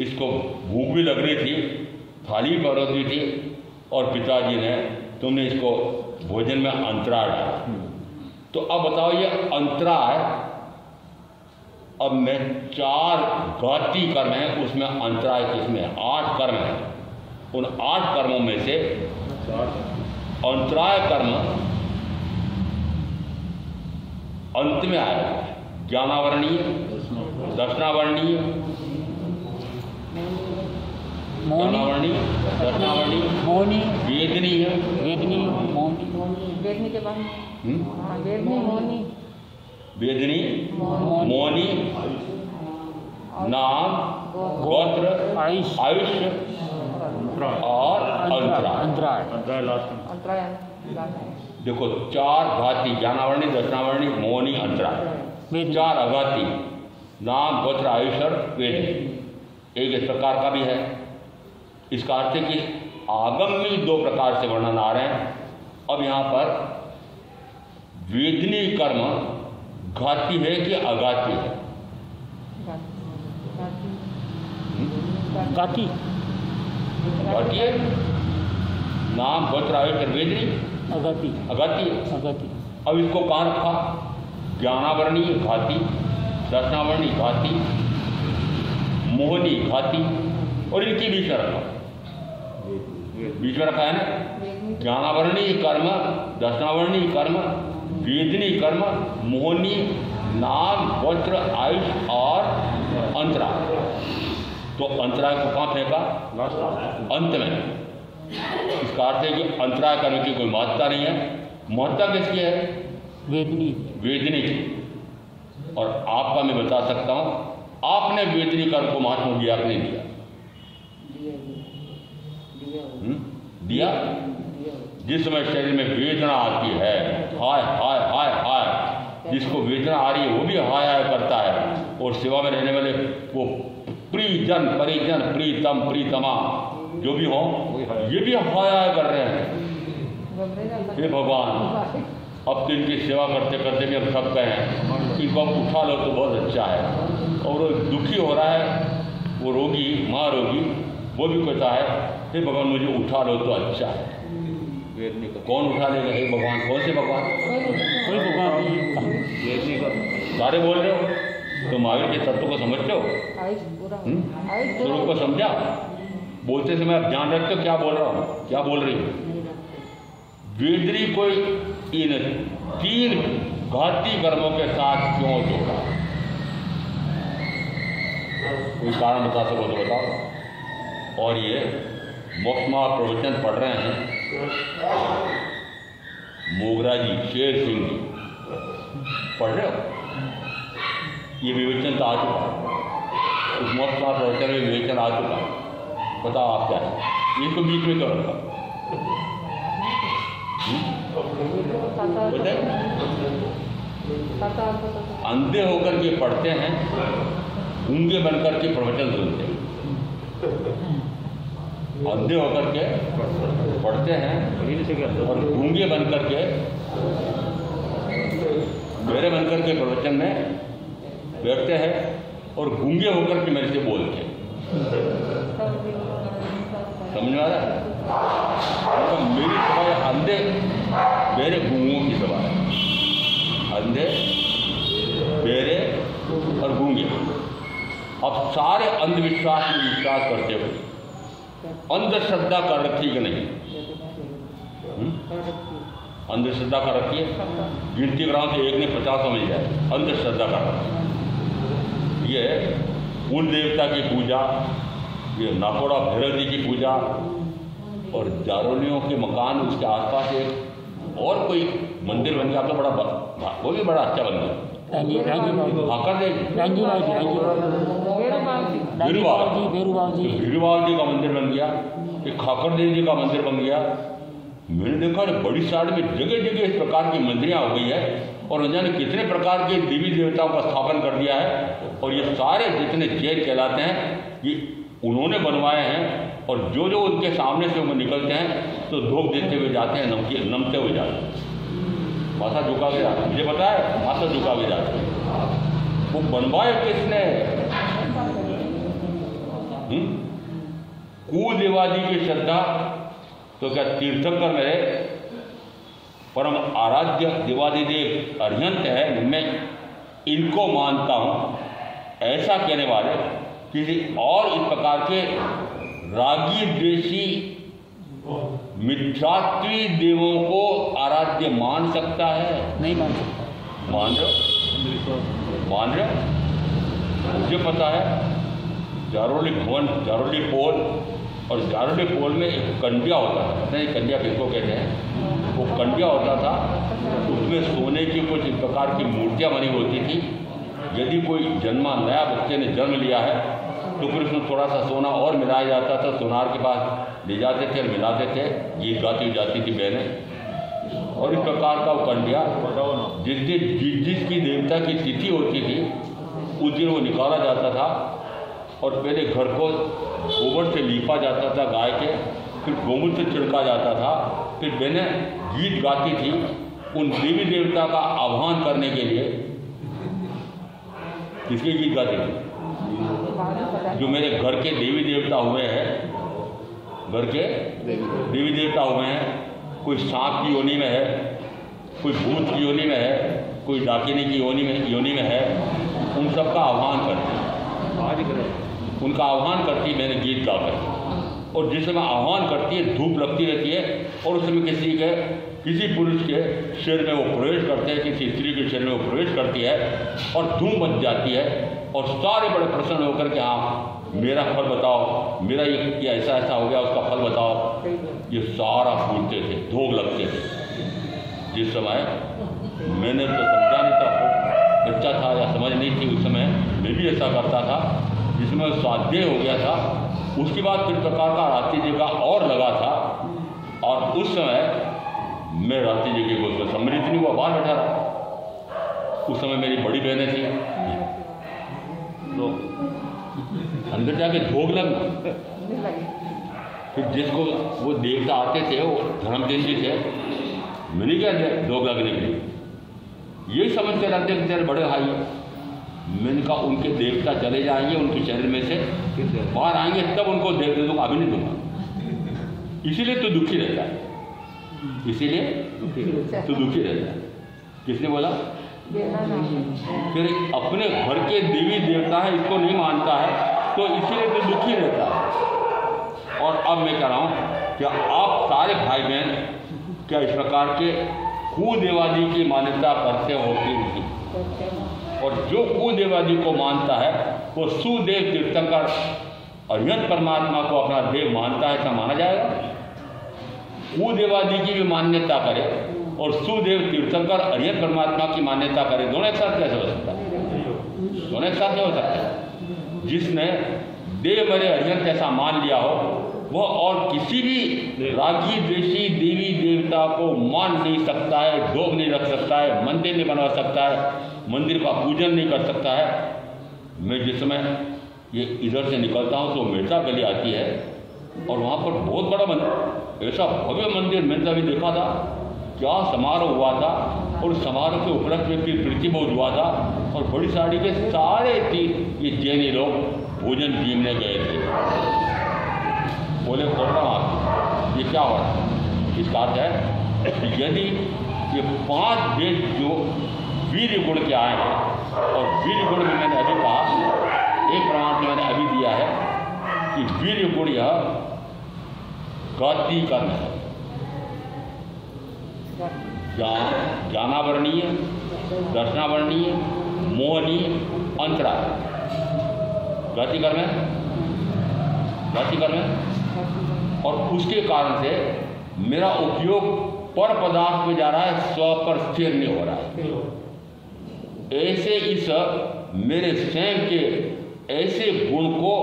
इसको भूख भी लग रही थी, थाली भी परोस दी थी और पिताजी ने तुमने इसको भोजन में अंतराय डाला। तो अब बताओ ये अंतराय, अब मैं 4 घाती कर्म हैं, उसमें अंतराय किसमें है? 8 कर्म है। उन 8 कर्मों में से अंतराय कर्म अंत में आएगा। ज्ञानावरणीय, दर्शनावरणीय, ज्ञानावरणीय, दर्शनावरणीय, मौनी, वेदनीय, वेदनी, मौनी, वेदनी के बाद हाँ, वेदनी मौनी, वेदनी, मौनी, नाम, गोत्र, आयुष्य और अंतराय। अंतराय। देखो 4 घाती, ज्ञानावरणी, दर्शनावरणी, मौनी, अंतराय, 4 अघाती, नाम, गोत्र, आयुष्य और वेद। एक इस प्रकार का भी है। इसका अर्थ है कि आगम में 2 प्रकार से वर्णन आ रहे हैं। अब यहाँ पर वेदनी कर्म घाती है कि अघाती है? गाती, घाती है। नाम, गोत्र, आयुष्य, वेदनी अगति, अघाती है। अगति। अब इसको कहाँ रखा? ज्ञानावरणीय घाती, दर्शनावरणी घाती, मोहनी घाती और इनके बीच में रखा। बीच में रखा है ना? ज्ञानावरणीय कर्म, दर्शनावरणीय कर्म, वेदनी कर्म, मोहनी, नाम, गोत्र, आयुष और अंतराय। तो अंतराय को कहाँ फेंका? अंत में। इसका अर्थ है कि अंतराय कर्म की कोई महत्ता नहीं है। महत्ता किसकी है? वेदनी, वेदनी की। और आपका मैं बता सकता हूं, आपने वेदनी कर्म को महत्व दिया कि नहीं दिया? दिया। जिस समय शरीर में वेदना आती है, हाय हाय हाय हाय, जिसको वेदना आ रही है वो भी हाय हाय करता है। और सेवा में रहने वाले वो प्रियजन, परिजन, प्रीतम, प्रीतमा जो भी हो, ये भी हाय हाय कर रहे हैं। हे भगवान, अब तो इनकी सेवा करते करते भी हम थक गए हैं, इनको अब उठा लो तो बहुत अच्छा है। और वो दुखी हो रहा है, वो रोगी, माँ रोगी, वो भी कहता है हे भगवान मुझे उठा लो तो अच्छा है। कौन उठा लेगा? हे भगवान, कौन से भगवान? कोई भगवान। सारे बोल रहे हो तो महावीर के तत्व को समझते हो? स्वरूप को समझा? बोलते समय आप ध्यान रखते हो क्या बोल रहा हूँ, क्या बोल रही हूँ? वेदनी को इन 3 घाती कर्मों के साथ क्यों जोड़ा? कोई कारण बता सको तो बताओ। और ये मोक्षमा प्रवचन पढ़ रहे हैं मोगरा जी, शेर सिंह जी, पढ़ रहे हो? ये विवेचन तो आ चुका है, उस मोक्षमा प्रवचन में विवेचन आ चुका है। बताओ आप क्या है? इनको बीच में क्यों रखा? अंधे होकर के पढ़ते हैं, गूंगे बनकर के प्रवचन सुनते हैं। अंधे होकर के पढ़ते हैं और गूंगे बनकर के, मेरे बनकर के प्रवचन में बैठते हैं और गूंगे होकर के मेरे से बोलते हैं। समझ में आ रहा है? तो मेरी सभा अंधे मेरे गूंगों की सभा है। अंधे, बेरे और गूंगे। अब सारे अंधविश्वास में विश्वास करते हुए अंधश्रद्धा कर रखी कि नहीं? अंधश्रद्धा कर रखी है। गिनती कराओ तो एक ने 50 मिल जाए। अंधश्रद्धा कर रखी। ये कुल देवता की पूजा, ये नाकोड़ा भैरव जी की पूजा, और जारोलियों के मकान उसके आसपास एक और कोई मंदिर बन गया तो बड़ा, वो भी बड़ा अच्छा बन गया। भीरूबाल जी का मंदिर बन गया, एक खाकर देव जी का मंदिर बन गया। मैंने देखा बड़ी साइड में जगह जगह इस प्रकार की मंदिरियाँ हो गई है और न जाने कितने प्रकार के देवी देवताओं का स्थापन कर दिया है। और ये सारे जितने जैन कहलाते हैं ये उन्होंने बनवाए हैं और जो जो उनके सामने से वो निकलते हैं तो धोख देते हुए जाते हैं, नमते हुए जाते हैं, माथा झुका के जाते हैं। मुझे पता है माथा झुका के जाते हैं। वो बनवाए किसने? कुदेवादी की श्रद्धा तो क्या तीर्थंकर मेरे परम आराध्य देवादिदेव अरिहंत है, मैं इनको मानता हूँ, ऐसा कहने वाले किसी और इस प्रकार के रागी द्वेषी मिथ्यात्वी देवों को आराध्य मान सकता है? नहीं मान सकता। मान रहे हो? मुझे पता है जारोली भवन, जारोली पोल, और जारोली पोल में एक कंडिया होता था, नहीं कंडिया किसको कहते हैं, वो कंडिया होता था, उसमें सोने की कुछ इस प्रकार की मूर्तियाँ बनी होती थी। यदि कोई नया बच्चे ने जन्म लिया है तो फिर उसमें थोड़ा सा सोना और मिलाया जाता था, सोनार के पास ले जाते थे और मिलाते थे, गीत गाती जाती थी बहनें। और इस प्रकार का वो कंडिया जिसकी देवता की तिथि होती थी उस दिन वो निकाला जाता था, और पहले घर को गोबर से लीपा जाता था गाय के, फिर गोमूत्र से छिड़का जाता था, फिर बहनें गीत गाती थी उन देवी देवता का आह्वान करने के लिए। किसके गीत गाती थी? जो मेरे घर के देवी देवता हुए हैं, घर के देवी देवता हुए हैं, कोई सांप की योनि में है, कोई भूत की योनि में है, कोई डाकिनी की योनि में है, उन सबका आह्वान करती, उनका आह्वान करती मैंने गीत गाकर। और जिस समय आह्वान करती है धूप लगती रहती है, और उस समय किसी पुरुष के शरीर में वो प्रवेश करते हैं, किसी स्त्री के शरीर में वो प्रवेश करती है और धूम बच जाती है, और सारे बड़े प्रसन्न होकर के हाँ मेरा फल बताओ, मेरा ये ऐसा ऐसा हो गया, उसका फल बताओ, ये सारा पूछते थे, धोख लगते थे। जिस समय मैंने तो समझा नहीं था, बच्चा था या समझ नहीं थी, उस समय मैं भी ऐसा करता था, जिसमें स्वाध्याय हो गया था। उसके बाद फिर प्रकार का रात्रि जी का और लगा था, और उस समय मैं रात्रि जी को उसमें सम्मिलित नहीं हुआ, बाहर बैठा रहा। उस समय मेरी बड़ी बहनें थी, तो अंदर जाके धोख लगना। फिर जिसको वो देवता आते थे, वो धर्मचंद जी थे, मैंने क्या धोख लगने के लिए यही समझते रहते कि तेरे बड़े भाई हैं। मैंने कहा उनके देवता चले जाएंगे, उनके शरीर में से बाहर आएंगे, तब उनको देख दे दूंगा, अभी नहीं दूंगा। इसीलिए तो दुखी रहता है, इसीलिए तो दुखी रहता है। किसने बोला? फिर अपने घर के देवी देवता है, इसको नहीं मानता है, तो इसीलिए तो दुखी रहता है। और अब मैं कह रहा हूँ कि आप सारे भाई बहन क्या इस प्रकार के कुदेवादी की मान्यता करते हो कि नहीं? और जो कुदेवादी को मानता है वो सुदेव तीर्थंकर अरिहंत परमात्मा को अपना देव मानता है, ऐसा माना जाएगा? कुदेवादी की भी मान्यता करे और सुदेव तीर्थंकर अरिहंत परमात्मा की मान्यता करे, दोनों एक साथ कैसे हो सकता है? दोनों एक साथ नहीं हो सकता। जिसने देव मरे अरिहंत ऐसा मान लिया हो, वह और किसी भी रागी द्वेषी देवी देवता को मान नहीं सकता है, धोख नहीं रख सकता है, मंदिर नहीं बनवा सकता है, मंदिर का पूजन नहीं कर सकता है। मैं जिस समय ये इधर से निकलता हूँ तो मिर्जा गली आती है, और वहाँ पर बहुत बड़ा मंदिर, ऐसा भव्य मंदिर मैंने अभी देखा था, क्या समारोह हुआ था, और समारोह के उपलक्ष्य में फिर प्रतिबोध हुआ था, और बड़ी साड़ी के सारे ये जैनी लोग भोजन जीमने गए थे। बोले बोल रहा हूँ आप ये क्या हो रहा है? इसका अर्थ है यदि ये 5 देश जो वीर गुण के आए हैं, और वीर गुण में मैंने अभी कहा, एक प्रमाण से मैंने अभी दिया है कि वीर गुण यह गाती कर्म है, ज्ञानावरणीय, दर्शनावरणीय, मोहनीय, अंतरा, गाती कर्म है, गाती कर्म है। और उसके कारण से मेरा उपयोग पर पदार्थ में जा रहा है, स्व पर स्थिर नहीं हो रहा है। ऐसे इस मेरे स्वयं के ऐसे गुण को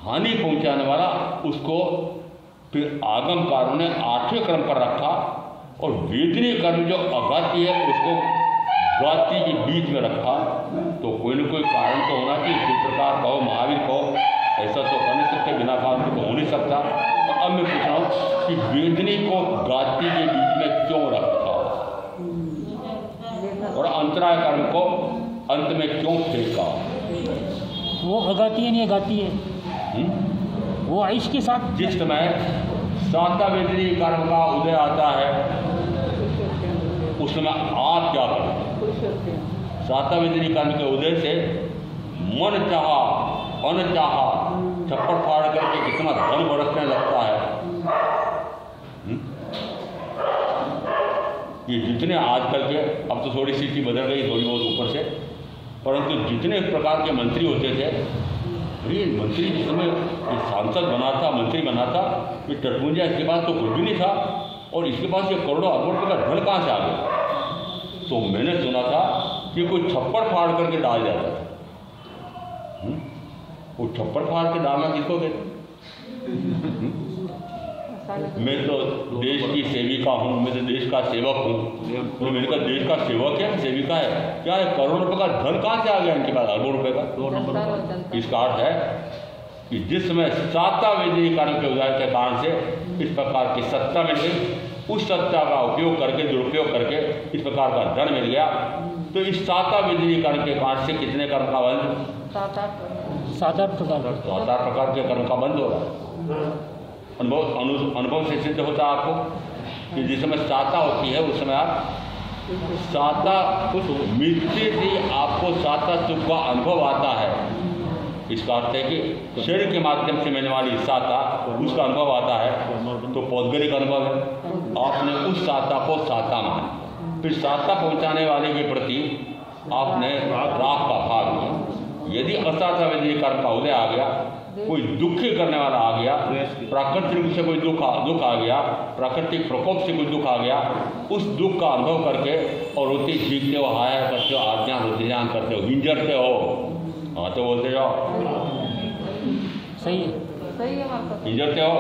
हानि पहुंचाने वाला उसको फिर आगमकारों ने 8वें क्रम पर रखा, और वेदनीय कर्म जो अगाती है उसको गाती के बीच में रखा। तो कोई न कोई कारण तो होना चाहिए। किस प्रकार कहो, महावीर कहो, ऐसा तो कर नहीं सकते, बिना कारण तो हो नहीं सकता। तो अब मैं पूछ रहा हूँ कि वेदनी को गाती के बीच में क्यों रखा और अंतराय कर्म को अंत में क्यों फेंका? वो अगाती है नहीं गाती है, वो आयुष के साथ। जिस समय साता वेदनी कर्म का उदय आता है उस समय आप क्या करें? साता वेदनी कर्म के उदय से मन चाहा अनचाहा छप्पड़ फाड़ करके कितना धन बरसने लगता है। ये जितने आजकल के, अब तो थोड़ी सी बदल गई थोड़ी बहुत ऊपर से, परंतु जितने प्रकार के मंत्री होते थे, अरे मंत्री जिस समय सांसद बना था, मंत्री बना था, ये टटमुंजा इसके पास तो कुछ भी नहीं था और इसके पास ये करोड़ों अरबों रुपये का धन कहाँ से आ गया? तो मैंने सुना था कि कोई छप्पड़ फाड़ करके डाल जाता था। वो छप्पड़ फाड़ के डालना किसको कहते? मैं तो देश की सेविका हूँ, मैं तो देश का सेवक हूँ। तो मैंने कहा देश का सेवक है, सेविका है, क्या है? करोड़ों रुपए का धन कहाँ से आ गया इनके पास? अरबों रुपए का। इसका अर्थ है कि जिस समय साता वेदनी कर्म के उदय के कारण से इस प्रकार की सत्ता मिल गई, उस सत्ता का उपयोग करके, दुरुपयोग करके इस प्रकार का धन मिल गया, तो इस साता वेदनी कर्म के कारण से कितने कर्म का बंध? 7-8 प्रकार के कर्म का बंद हो रहा। अनुभव से सिद्ध होता है आपको कि जिस समय साता होती है उस समय आप साता उस मिट्टी से आपको साता सुख का अनुभव आता है। इसका अर्थ है कि शरीर के माध्यम से मिलने वाली साता उसका अनुभव आता है, तो पौद्गलिक अनुभव है। आपने उस साता को साता माना, फिर साता पहुंचाने वाले के प्रति आपने राग का भाग लिया। यदि असाता वेदनी कर्म का उदय आ गया, कोई दुखी करने वाला आ गया, प्राकृतिक रूप से कोई दुख आ गया, प्राकृतिक प्रकोप से कोई दुख आ गया, उस दुख का अनुभव करके और रोते सीखते हो, हाया करते हो, आज्ञा रोतिजान करते हो, हिंजरते हो, हाँ तो बोलते जाओ सही है हिंजरते हो।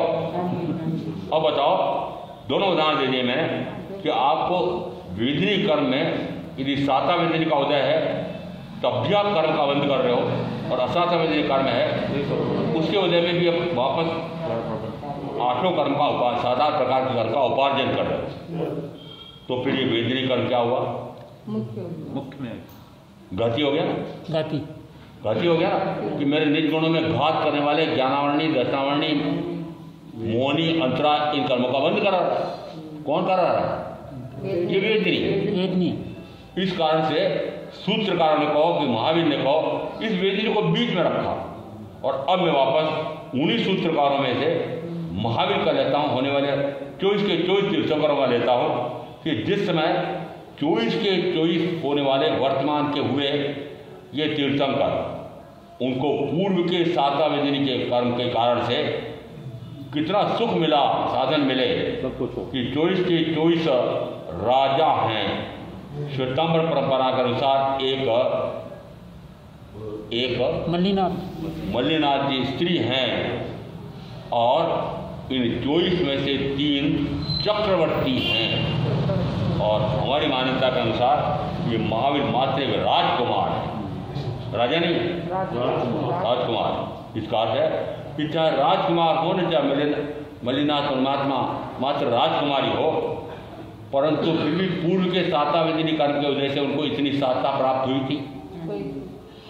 अब बताओ, दोनों उदाहरण दे दिए मैंने कि आपको वेदनी कर्म में यदि साता वेदनी का उदय है तब भी आप कर्म का बंद कर रहे हो, और असाता वेदनी कर्म है उसके उदय में भी आप वापस 8 कर्म का 7 प्रकार के कर्म का उपार्जन कर रहे हो, तो फिर ये वेदनी कर्म क्या हुआ? मुख्य में घाती हो गया ना? घाती हो गया ना कि मेरे निज गुणों में घात करने वाले ज्ञानावर्णी, दशनावर्णी, मोहनी, अंतरा इन कर्मों का बंद करा रहा है। कौन करा रहा है? ये वेदनी। इस कारण से सूत्रकारों ने कहो कि महावीर ने कहो, इस वेदनी को बीच में रखा। और अब मैं वापस उन्हीं सूत्रकारों में से महावीर का लेता हूँ, होने वाले 24 के 24 तीर्थंकरों का लेता हूँ कि जिस समय 24 के 24 होने वाले वर्तमान के हुए ये तीर्थंकर, उनको पूर्व के साता वेदनी के कर्म के कारण से कितना सुख मिला, साधन मिले कि 24 के 24 राजा हैं। श्वेतांबर परंपरा के अनुसार एक मल्लीनाथ जी स्त्री हैं, और इन 24 में से 3 चक्रवर्ती हैं, और हमारी मान्यता के अनुसार ये महावीर मात्र राजकुमार है, राजा नहीं, राजकुमार। इसका अर्थ है कि चाहे राजकुमार हो न चाहे मल्लीनाथ परमात्मा मात्र राजकुमारी हो, परंतु फिर भी पूर्व के साता वेदनी कर्म के उदय से उनको इतनी साता प्राप्त हुई थी,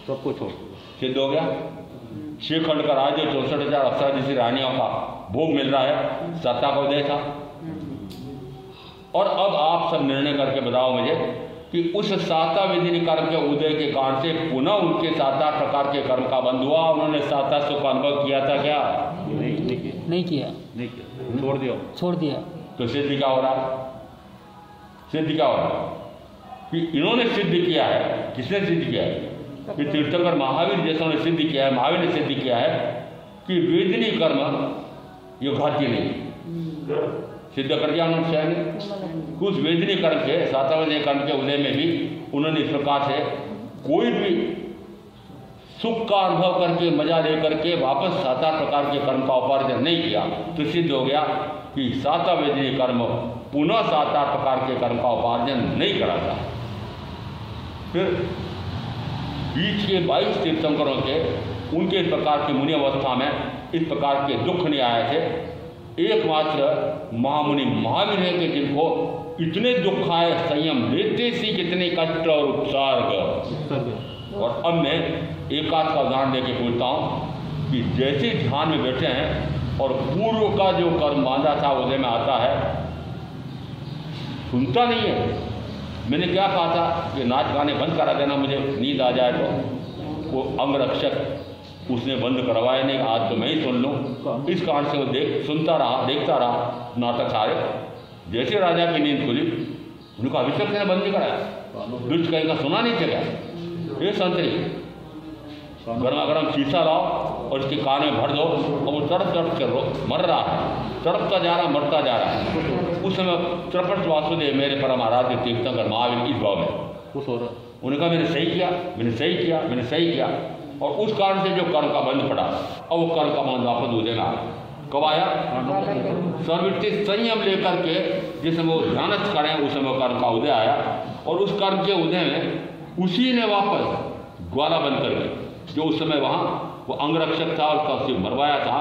सब कुछ सिद्ध हो गया। श्रीखंड का राज्य 64,000 अप्सरा जैसी रानियों का भोग मिल रहा है, साता का उदय था। और अब आप सब निर्णय करके बताओ मुझे कि उस साता वेदनी कर्म के उदय के कारण से पुनः उनके 7 प्रकार के कर्म का बंद हुआ, उन्होंने साता सुख का अनुभव किया था क्या? नहीं किया, छोड़ दिया। तो सिद्ध क्या हो रहा? सिद्ध क्या हो रहा कि इन्होंने सिद्ध किया है। किसने सिद्ध किया है? कि तीर्थंकर महावीर जैसा ने सिद्ध किया है, महावीर ने सिद्ध किया है कि वेदनी कर्म ये घाती नहीं, सिद्ध कर दिया उन्होंने स्वयं ने। कुछ वेदनी कर्म के, साता वेदनी कर्म के उदय में भी उन्होंने इस प्रकार से कोई भी सुख का अनुभव करके, मजा ले करके वापस 7 प्रकार के कर्म का उपार्जन नहीं किया, तो सिद्ध हो गया कि साता वेदनी कर्म पुनः 7 प्रकार के कर्म का उपार्जन नहीं करा था। फिर बीच के 22 तीर्थंकरों के उनके इस प्रकार की मुनि अवस्था में इस प्रकार के दुख नहीं आए थे। एकमात्र महामुनि महावीर है कि जिनको इतने दुख आए, संयम लेते सी कितने कष्ट और उपसर्ग। और अब मैं एक आध का उदाहरण देके पूछता हूँ कि जैसे ध्यान में बैठे हैं और पूर्व का जो कर्म बांधा था उदय में आता है, सुनता नहीं है। मैंने क्या कहा था कि नाच गाने बंद करा देना, मुझे नींद आ जाए तो। वो अंगरक्षक उसने बंद करवाया नहीं, आज तो मैं ही सुन लूँ। इस कारण से वो सुनता रहा, देखता रहा नाटक सारे। जैसे राजा की नींद खुली, उनका अभिषेक ने बंद नहीं कराया, दुष्ट कहीं का सुना नहीं चला। ये संतरी गर्मा गर्म शीशा लाओ और इसके कान में भर दो और वो तड़प तड़प कर मर रहा है, तड़पता जा रहा, मरता जा रहा है। उस समय त्रपट वासुदेव मेरे परम आराध्य तीर्थंकर महावीर इस भाव में खुश हो रहा। उन्होंने कहा मैंने सही किया, मैंने सही किया, मैंने सही किया। और उस कारण से जो कर्म का बंध पड़ा और वो कर्म का बंध वापस उदय में आया। कब आया? सर्ववृत्ति संयम लेकर के जिस समय वो ध्यान करें उस समय कर्म का उदय आया। और उस कर्म के उदय में उसी ने वापस ग्वाला बंद करके, जो उस समय वहाँ वो अंगरक्षक था, उसका उसे मरवाया था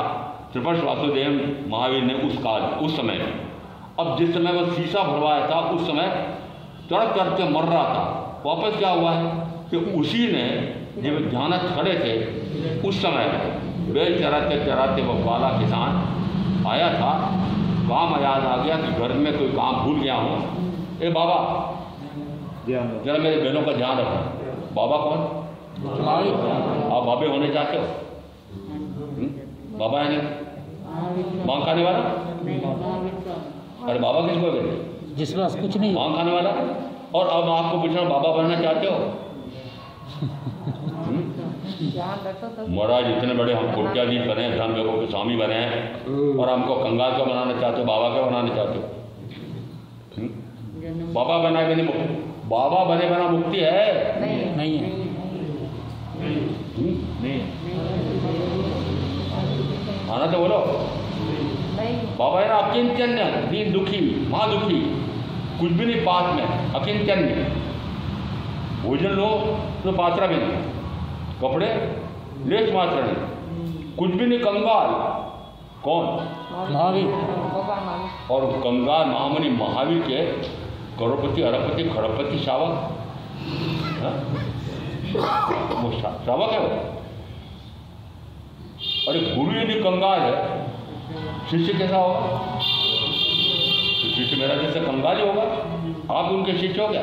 त्रिपट वासुदेव महावीर ने उस काल उस समय। अब जिस समय वह शीशा भरवाया था उस समय तड़प तड़प के मर रहा था। वापस क्या हुआ है कि उसी ने जब ध्यान खड़े थे उस समय बैल चराते चराते वो ग्वाला किसान आया था। काम याद आ गया कि घर में कोई काम भूल गया हूँ। ए बाबा जरा मेरे बहनों का ध्यान रखो। बाबा कौन? आप बाबे होने चाहते हो? बाबा है नहीं? मांग खाने वाला? अरे बाबा किसको कहते? जिस पास कुछ नहीं, मांग खाने वाला। और अब आपको पूछना बाबा बनना चाहते हो? महाराज इतने बड़े हम कोट्याधीश बने हैं, धन लोगों के स्वामी बने हैं और हमको कंगाल का बनाना चाहते हो, बाबा का बनाना चाहते हो? बाबा बनाए बने मुक्ति, बाबा बने बना मुक्ति है? नहीं है। आना तो बोलो। बाबा है ना अकिंचन्य, दीन दुखी, माँ दुखी, कुछ भी नहीं पास में, अकिंचन्य। भोजन लो तो पात्रा भी नहीं, कपड़े लेस मात्र नहीं, कुछ भी नहीं, कंगाल। कौन? महावीर। और कंगाल महामुनि महावीर के करोड़पति, अरबपति, खरबपति शावक। वो शावक है वो। अरे गुरु यदि कंगाल है, शिष्य कैसा होगा? शिष्य मेरा जैसे कंगाल ही होगा। आप उनके शिष्य हो क्या?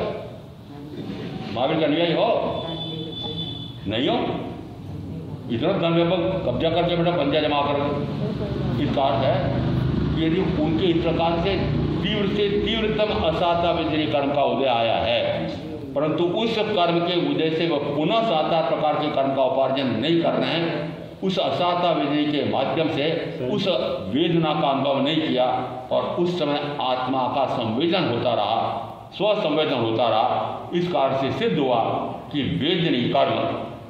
महावीर का अनुयायी हो? नहीं हो? इतना धन व्यापक कब्जा करके बेटा पंजा जमा कर। इसका अर्थ है कि यदि उनके इस प्रकार से तीव्रतम असाता विजयी कर्म का उदय आया है, परंतु उस कर्म के उदय से वह पुनः सात प्रकार के कर्म का उपार्जन नहीं कर रहे हैं, उस असाता विजयी के माध्यम से उस वेदना का अनुभव नहीं किया और उस समय आत्मा का संवेदन होता रहा, स्वसंवेदन होता रहा। इस कारण से सिद्ध हुआ कि वेदनी कर्म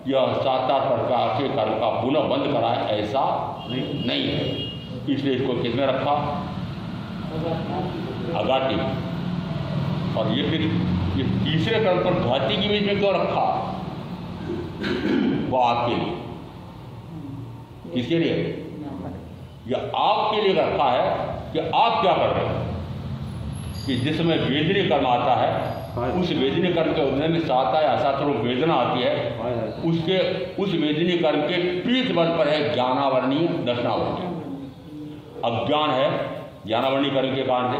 यह सात प्रकार के कर्म का पुनः बंद कराए, ऐसा नहीं है। इसलिए इसको किसमें रखा? अघाती। और ये फिर ये तीसरे कर्म पर घाती के बीच में क्यों रखा? वो आपके लिए, किसके लिए? यह आपके लिए रखा है कि आप क्या कर रहे हो। कि जिस समय वेदनीय कर्म आता है, उस वेदनीय कर्म के उदय में साता या असात रूप वेदना आती है, उसके उस वेदनीय कर्म के पीठ बल पर है ज्ञानावरणीय दर्शनावरणीय। अज्ञान है ज्ञानावरणीय कर्म के कारण से,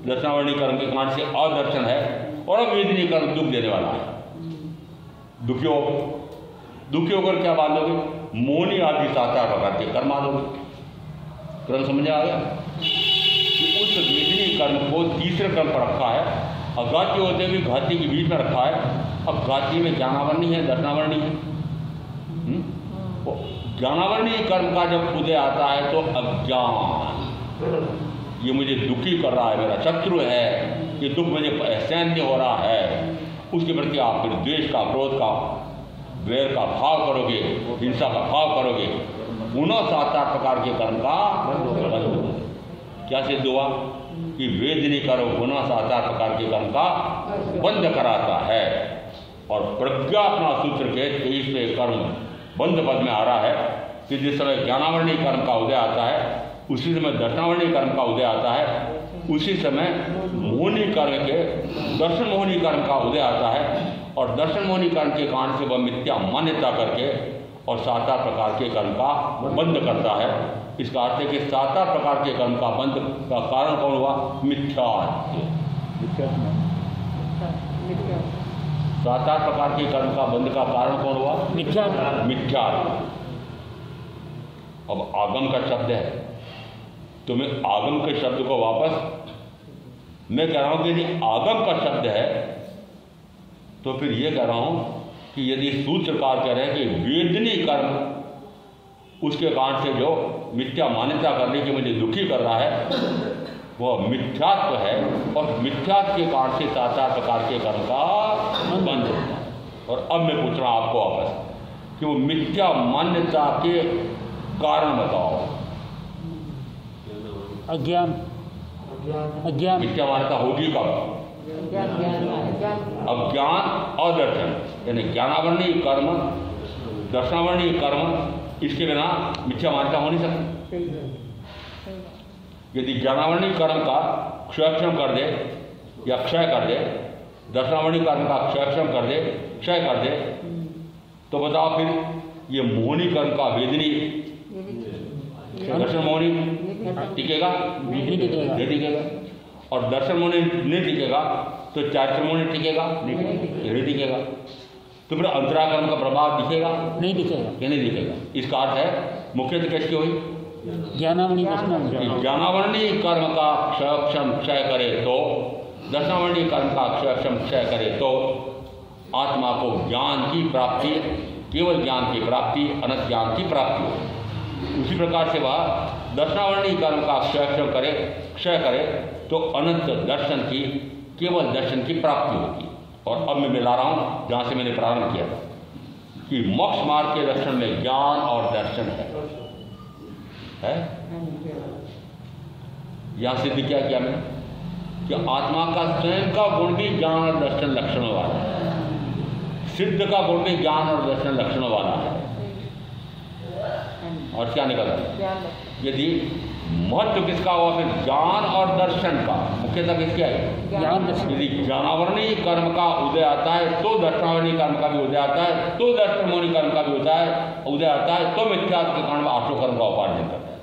दर्शनावरणीय कर्म के कारण से अदर्शन है, और अब वेदनीय कर्म दुख देने वाला है। दुखी होकर क्या बांधोगे? मोनी आदि साता प्रकार के कर्म आदोगे। क्रम समझ आ गया? उस वेदनीय कर्म को तीसरे क्रम पर रखा है। अघाती होते हुए घाती के बीच में रखा है। अब घाती में ज्ञानावरणीय है, दर्शनावरणीय है। ज्ञानावरणीय कर्म का जब उदय आता है तो अज्ञान, ये मुझे दुखी कर रहा है, मेरा शत्रु है, ये दुख मुझे सहन नहीं हो रहा है, उसके प्रति आप फिर द्वेष का, क्रोध का, वैर का भाव करोगे, हिंसा का भाव करोगे, पुनः सात प्रकार के कर्म का क्या सिद्ध हुआ कि वेदनी कर्म पुनः सात प्रकार के कर्म का बंद कराता है। और प्रज्ञापना सूत्र के 23वें कर्म बंध पद में आ रहा है कि जिस समय ज्ञानावरणी कर्म का उदय आता है उसी समय दर्शनावरणी कर्म का उदय आता है, उसी समय मोहनी कर्म के दर्शन मोहनी कर्म का उदय आता है और दर्शन मोहनी कर्म के कारण से वह मिथ्या मान्यता करके और 7 प्रकार के कर्म का बंध करता है। इसका अर्थ है कि 7 प्रकार के कर्म का बंध का कारण कौन हुआ? मिथ्या। 7 प्रकार के कर्म का बंध का कारण कौन हुआ? मिथ्या। अब आगम का शब्द है, तो मैं आगम के शब्द को वापस मैं कह रहा हूं कि यदि आगम का शब्द है तो फिर ये कह रहा हूं कि यदि सूत्रकार कह रहे हैं कि वेदनी कर्म उसके कारण से जो मिथ्या मान्यता करने की मुझे दुखी कर रहा है वह मिथ्यात्व है और मिथ्यात्व के कारण से 7 प्रकार के कर्म का बंध होता है। और अब मैं पूछ रहा हूं आपको वापस कि वो मिथ्या मान्यता के कारण बताओ। अज्ञान। मिथ्या मान्यता होगी कब? अब ज्ञान और दर्शन यानी ज्ञानावरणी कर्म दर्शनावरणी कर्म इसके बिना मिथ्या मान्यता हो नहीं सकती। यदि ज्ञानावरणी कर्म का क्षयक्षम कर दे या क्षय कर दे, दर्शनावरणी कर्म का क्षयक्षम कर दे, क्षय कर दे, तो बताओ फिर ये मोहनी कर्म का वेदनी दर्शन मोहनी टिकेगा? नहीं टिकेगा। और दर्शन मोहनी नहीं टिकेगा तो चारित्र मोहनी टिकेगा? नहीं टिकेगा। तो फिर अंतराकर्म का प्रभाव दिखेगा? नहीं दिखेगा। क्या नहीं दिखेगा? इसका अर्थ है मुख्यतः कैसी हुई? ज्ञानावरणी कर्म का क्षयक्षम क्षय करे तो दर्शनावरणी कर्म का क्षयक्षम क्षय करे तो आत्मा को ज्ञान की प्राप्ति, केवल ज्ञान की प्राप्ति, अनंत ज्ञान की प्राप्ति हो। उसी प्रकार से वह दर्शनावरणी कर्म का क्षय करे तो अनंत दर्शन की, केवल दर्शन की प्राप्ति होगी। और अब मैं मिला रहा हूं जहां से मैंने प्रारंभ किया था कि मोक्ष मार्ग के दर्शन में ज्ञान और दर्शन है? यहां सिद्ध क्या किया मैंने कि आत्मा का स्वयं का गुण भी ज्ञान और दर्शन लक्षणों वाला है, सिद्ध का गुण भी ज्ञान और दर्शन लक्षणों वाला है। और क्या निकल रहा है? यदि महत्व किसका हुआ फिर ज्ञान और दर्शन का, मुख्यतः किसके है? ज्ञान दर्शन। यदि ज्ञानावरणी कर्म का उदय आता है तो दर्शनावरणी कर्म का भी उदय आता है, तो दर्शनमोहनी कर्म का भी उदय आता है, तो मिथ्यात्व के कारण 8 कर्म का उपार्जन करता है।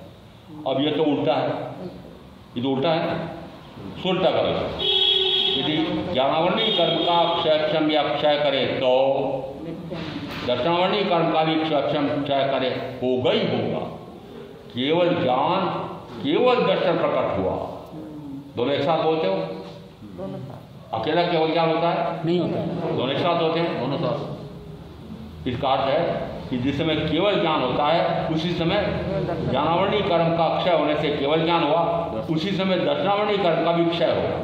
अब ये तो उल्टा है, ये तो उल्टा है, उल्टा करो। यदि ज्ञानावरणी कर्म का क्षयक्षम या क्षय करे तो दर्शनावरणी कर्म का भी क्षयक्षम क्षय करे, होगा ही होगा। केवल ज्ञान, केवल दर्शन प्रकट हुआ, दोनों एक साथ बोलते हो? अकेला केवल ज्ञान होता है? नहीं होता है। दोनों एक साथ होते हैं? दोनों साथ। इसका अर्थ है कि जिस समय केवल ज्ञान होता है उसी समय ज्ञानावरणी कर्म का क्षय होने से केवल ज्ञान हुआ, उसी समय दर्शनावरणी कर्म का भी क्षय होगा।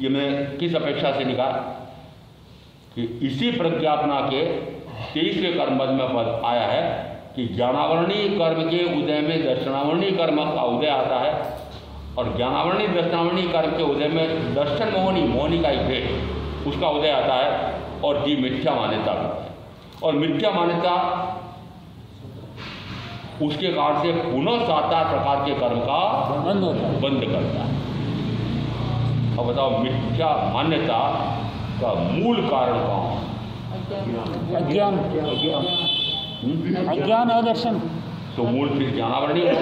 ये मैं किस अपेक्षा से निकाला कि इसी प्रज्ञापना के 23वें कर्मपद में पद आया है कि ज्ञानावरणी कर्म के उदय में दर्शनावरणी कर्म का उदय आता है और ज्ञानावरणी दर्शनावरणी कर्म के उदय में दर्शन मोहनी का एक भेद उसका उदय आता है और जी मिथ्या मान्यता करता है। और मिथ्या मान्यता उसके कारण से पुनः 7 प्रकार के कर्म का बंद करता है। अब बताओ मिथ्या मान्यता का मूल कारण कौन? अज्ञान। अज्ञान और दर्शन। तो मूल फिर ज्ञानावरणी हुआ,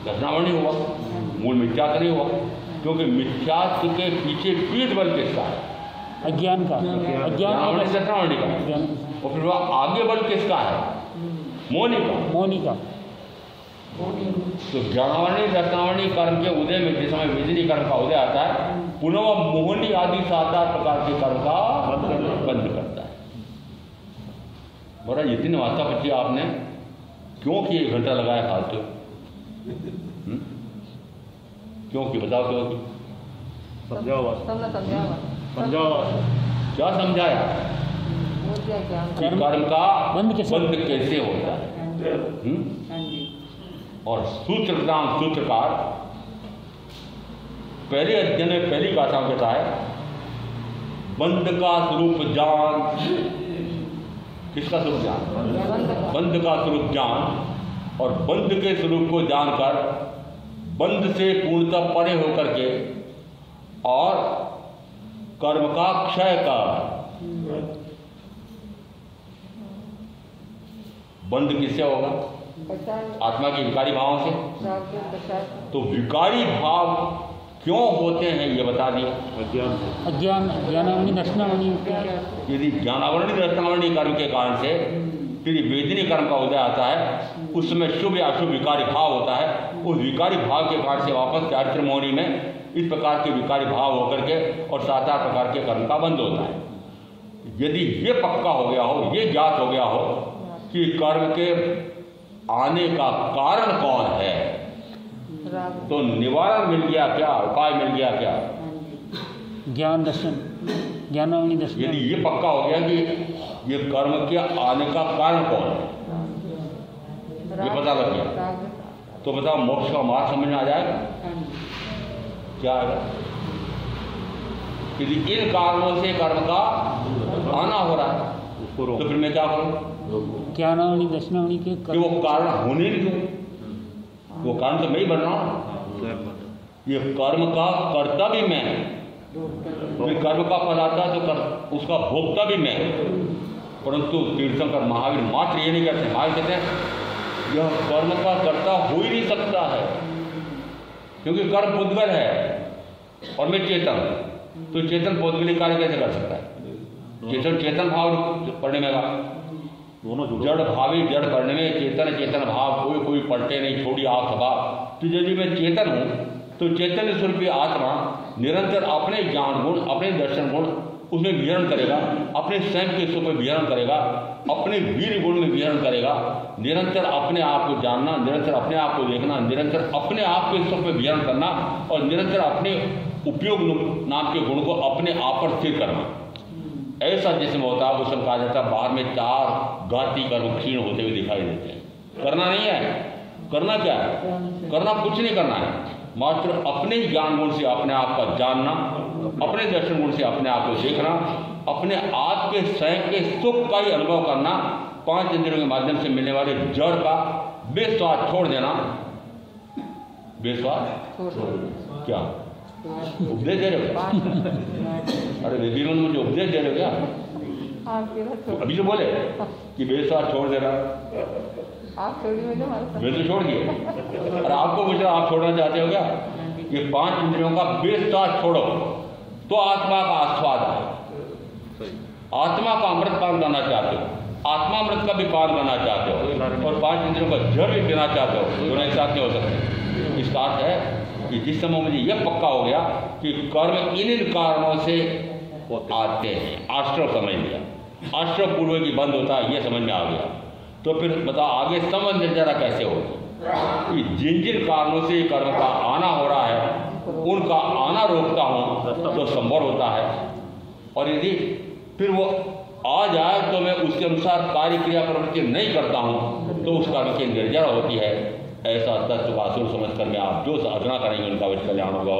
दर्शनावरणी हुआ, मूल मिथ्यात्व नहीं हुआ, क्योंकि मिथ्यात्व के पीछे पीठ बल किसका है? अज्ञान का। ज्ञानावरणी दर्शनावरणी का। और फिर वह आगे बल किसका है? मोहनी का। तो ज्ञानावरणी दर्शनावरणी कर्म के उदय में जिस समय वेदनी कर्म का उदय आता है पुनः वह मोहनी आदि 7 प्रकार के कर्म का बंद करता है। बड़ा इतनी वार्ता बच्ची आपने क्यों कि 1 घंटा लगाया फालतू? क्यों कि बताओ क्यों कि? समझाओ क्या समझाया कि कर्म का बंद कैसे होता है। और सूत्रकार पहले अध्ययन में पहली गाथा कहता है बंद का स्वरूप जान किसका स्वरूप जान? बंध का स्वरूप जान, और बंध के स्वरूप को जानकर बंध से पूर्णतः परे होकर के और कर्म का क्षय कर। बंध किससे होगा? आत्मा के विकारी भावों से। तो विकारी भाव क्यों होते हैं ये बता दिए। ज्ञानावनी दर्शनावनी। यदि ज्ञानावरणी दर्शनावरणी कर्म के कारण से फिर वेदनी कर्म का उदय आता है, उस समय शुभ या अशुभ विकारी भाव होता है। उस विकारी भाव के कारण से वापस चारित्र मोहनी में इस प्रकार के विकारी भाव होकर के और 7-8 प्रकार के कर्म का बंध होता है। यदि ये पक्का हो गया हो, ये ज्ञात हो गया हो कि कर्म के आने का कारण कौन है, तो निवारण मिल गया क्या, उपाय मिल गया क्या? ज्ञान दर्शन, ज्ञानावनी दर्शन। यदि ये पक्का हो गया कि ये कर्म के आने का कारण कौन है, ये पता लग गया, तो बताओ मोक्ष का मार्ग समझ में आ जाएगा? क्या आएगा? यदि इन कारणों से कर्म का आना हो रहा है तो फिर मैं क्या करूं? ज्ञानावनी दर्शनावनी के कि वो कारण होने नहीं दूं, वो कारण तो मैं ही बन रहा हूं। ये कर्म का कर्ता भी मैं, कर्म का फल आता है तो उसका भोक्ता भी मैं। परंतु तीर्थंकर महावीर मात्र ये नहीं कहते। महावीर कहते हैं यह कर्म का कर्ता हो ही नहीं सकता है, क्योंकि कर्म पुद्गल है और मैं चेतन, तो चेतन पौद्गलिक कार्य कैसे कर सकता है? चेतन भाव पढ़ने में जड़ भावी जड़ पढ़ने में चेतन भाव कोई पलटे नहीं, छोड़ी आप सभा। तो यदि मैं चेतन हूँ तो चैतन्य स्वरूपी आत्मा निरंतर अपने ज्ञान गुण, अपने दर्शन गुण उसमें विहरण करेगा, अपने स्वयं के सुख में विहरण करेगा, अपने वीर गुण में विहरण करेगा, निरंतर अपने आप को जानना, निरंतर अपने आप को देखना, निरंतर अपने आप के सुख में विहरण करना और निरंतर अपने उपयोग नाम के गुण को अपने आप पर स्थिर करना। ऐसा जिसमें होता है उसमें कहा जाता है बाहर में 4 घाती कर्म क्षीण होते हुए दिखाई देते हैं। करना नहीं है, करना क्या है? करना कुछ नहीं करना है, मात्र अपने ही ज्ञान गुण से अपने आप का जानना, अपने दर्शन गुण से अपने आप को देखना, अपने आप के स्वयं के सुख का ही अनुभव करना, 5 इंद्रियों के माध्यम से मिलने वाले जड़ का बेस्वाद छोड़ देना। बेस्वाद क्या उपदेश दे रहे हो? अरे बेबी में मुझे उपदेश दे रहे हो क्या? तो अभी जो बोले कि बेस्वाद छोड़ देना, मैं तो छोड़ दिए। अरे आपको पूछ रहा, आप छोड़ना चाहते हो क्या? ये 5 इंद्रियों का बेस्वाद छोड़ो तो आत्मा का आस्वाद है। आत्मा का अमृत पान करना चाहते हो, आत्मा अमृत का भी पान करना चाहते हो और 5 इंद्रियों का जड़ भी पीना चाहते हो, दोनों एक साथ नहीं हो सकते। इसका अर्थ है कि जिस समय मुझे यह पक्का हो गया कि कर्म इन कारणों से आते हैं, आश्रव समझ लिया, आश्रव पूर्व की बंद होता है, ये समझ में आ गया, तो फिर बताओ आगे समझ जरा कैसे होगी कि जिन जिन कारणों से कर्म का आना हो रहा है उनका आना रोकता हूँ तो संभव होता है, और यदि फिर वो आ जाए तो मैं उसके अनुसार कार्य क्रिया प्रवृत्ति नहीं करता हूँ तो उस कर्म की निर्जरा होती है। ऐसा तत्व का असुर समझ कर में आप जो साधना करेंगे उनका कल्याण होगा।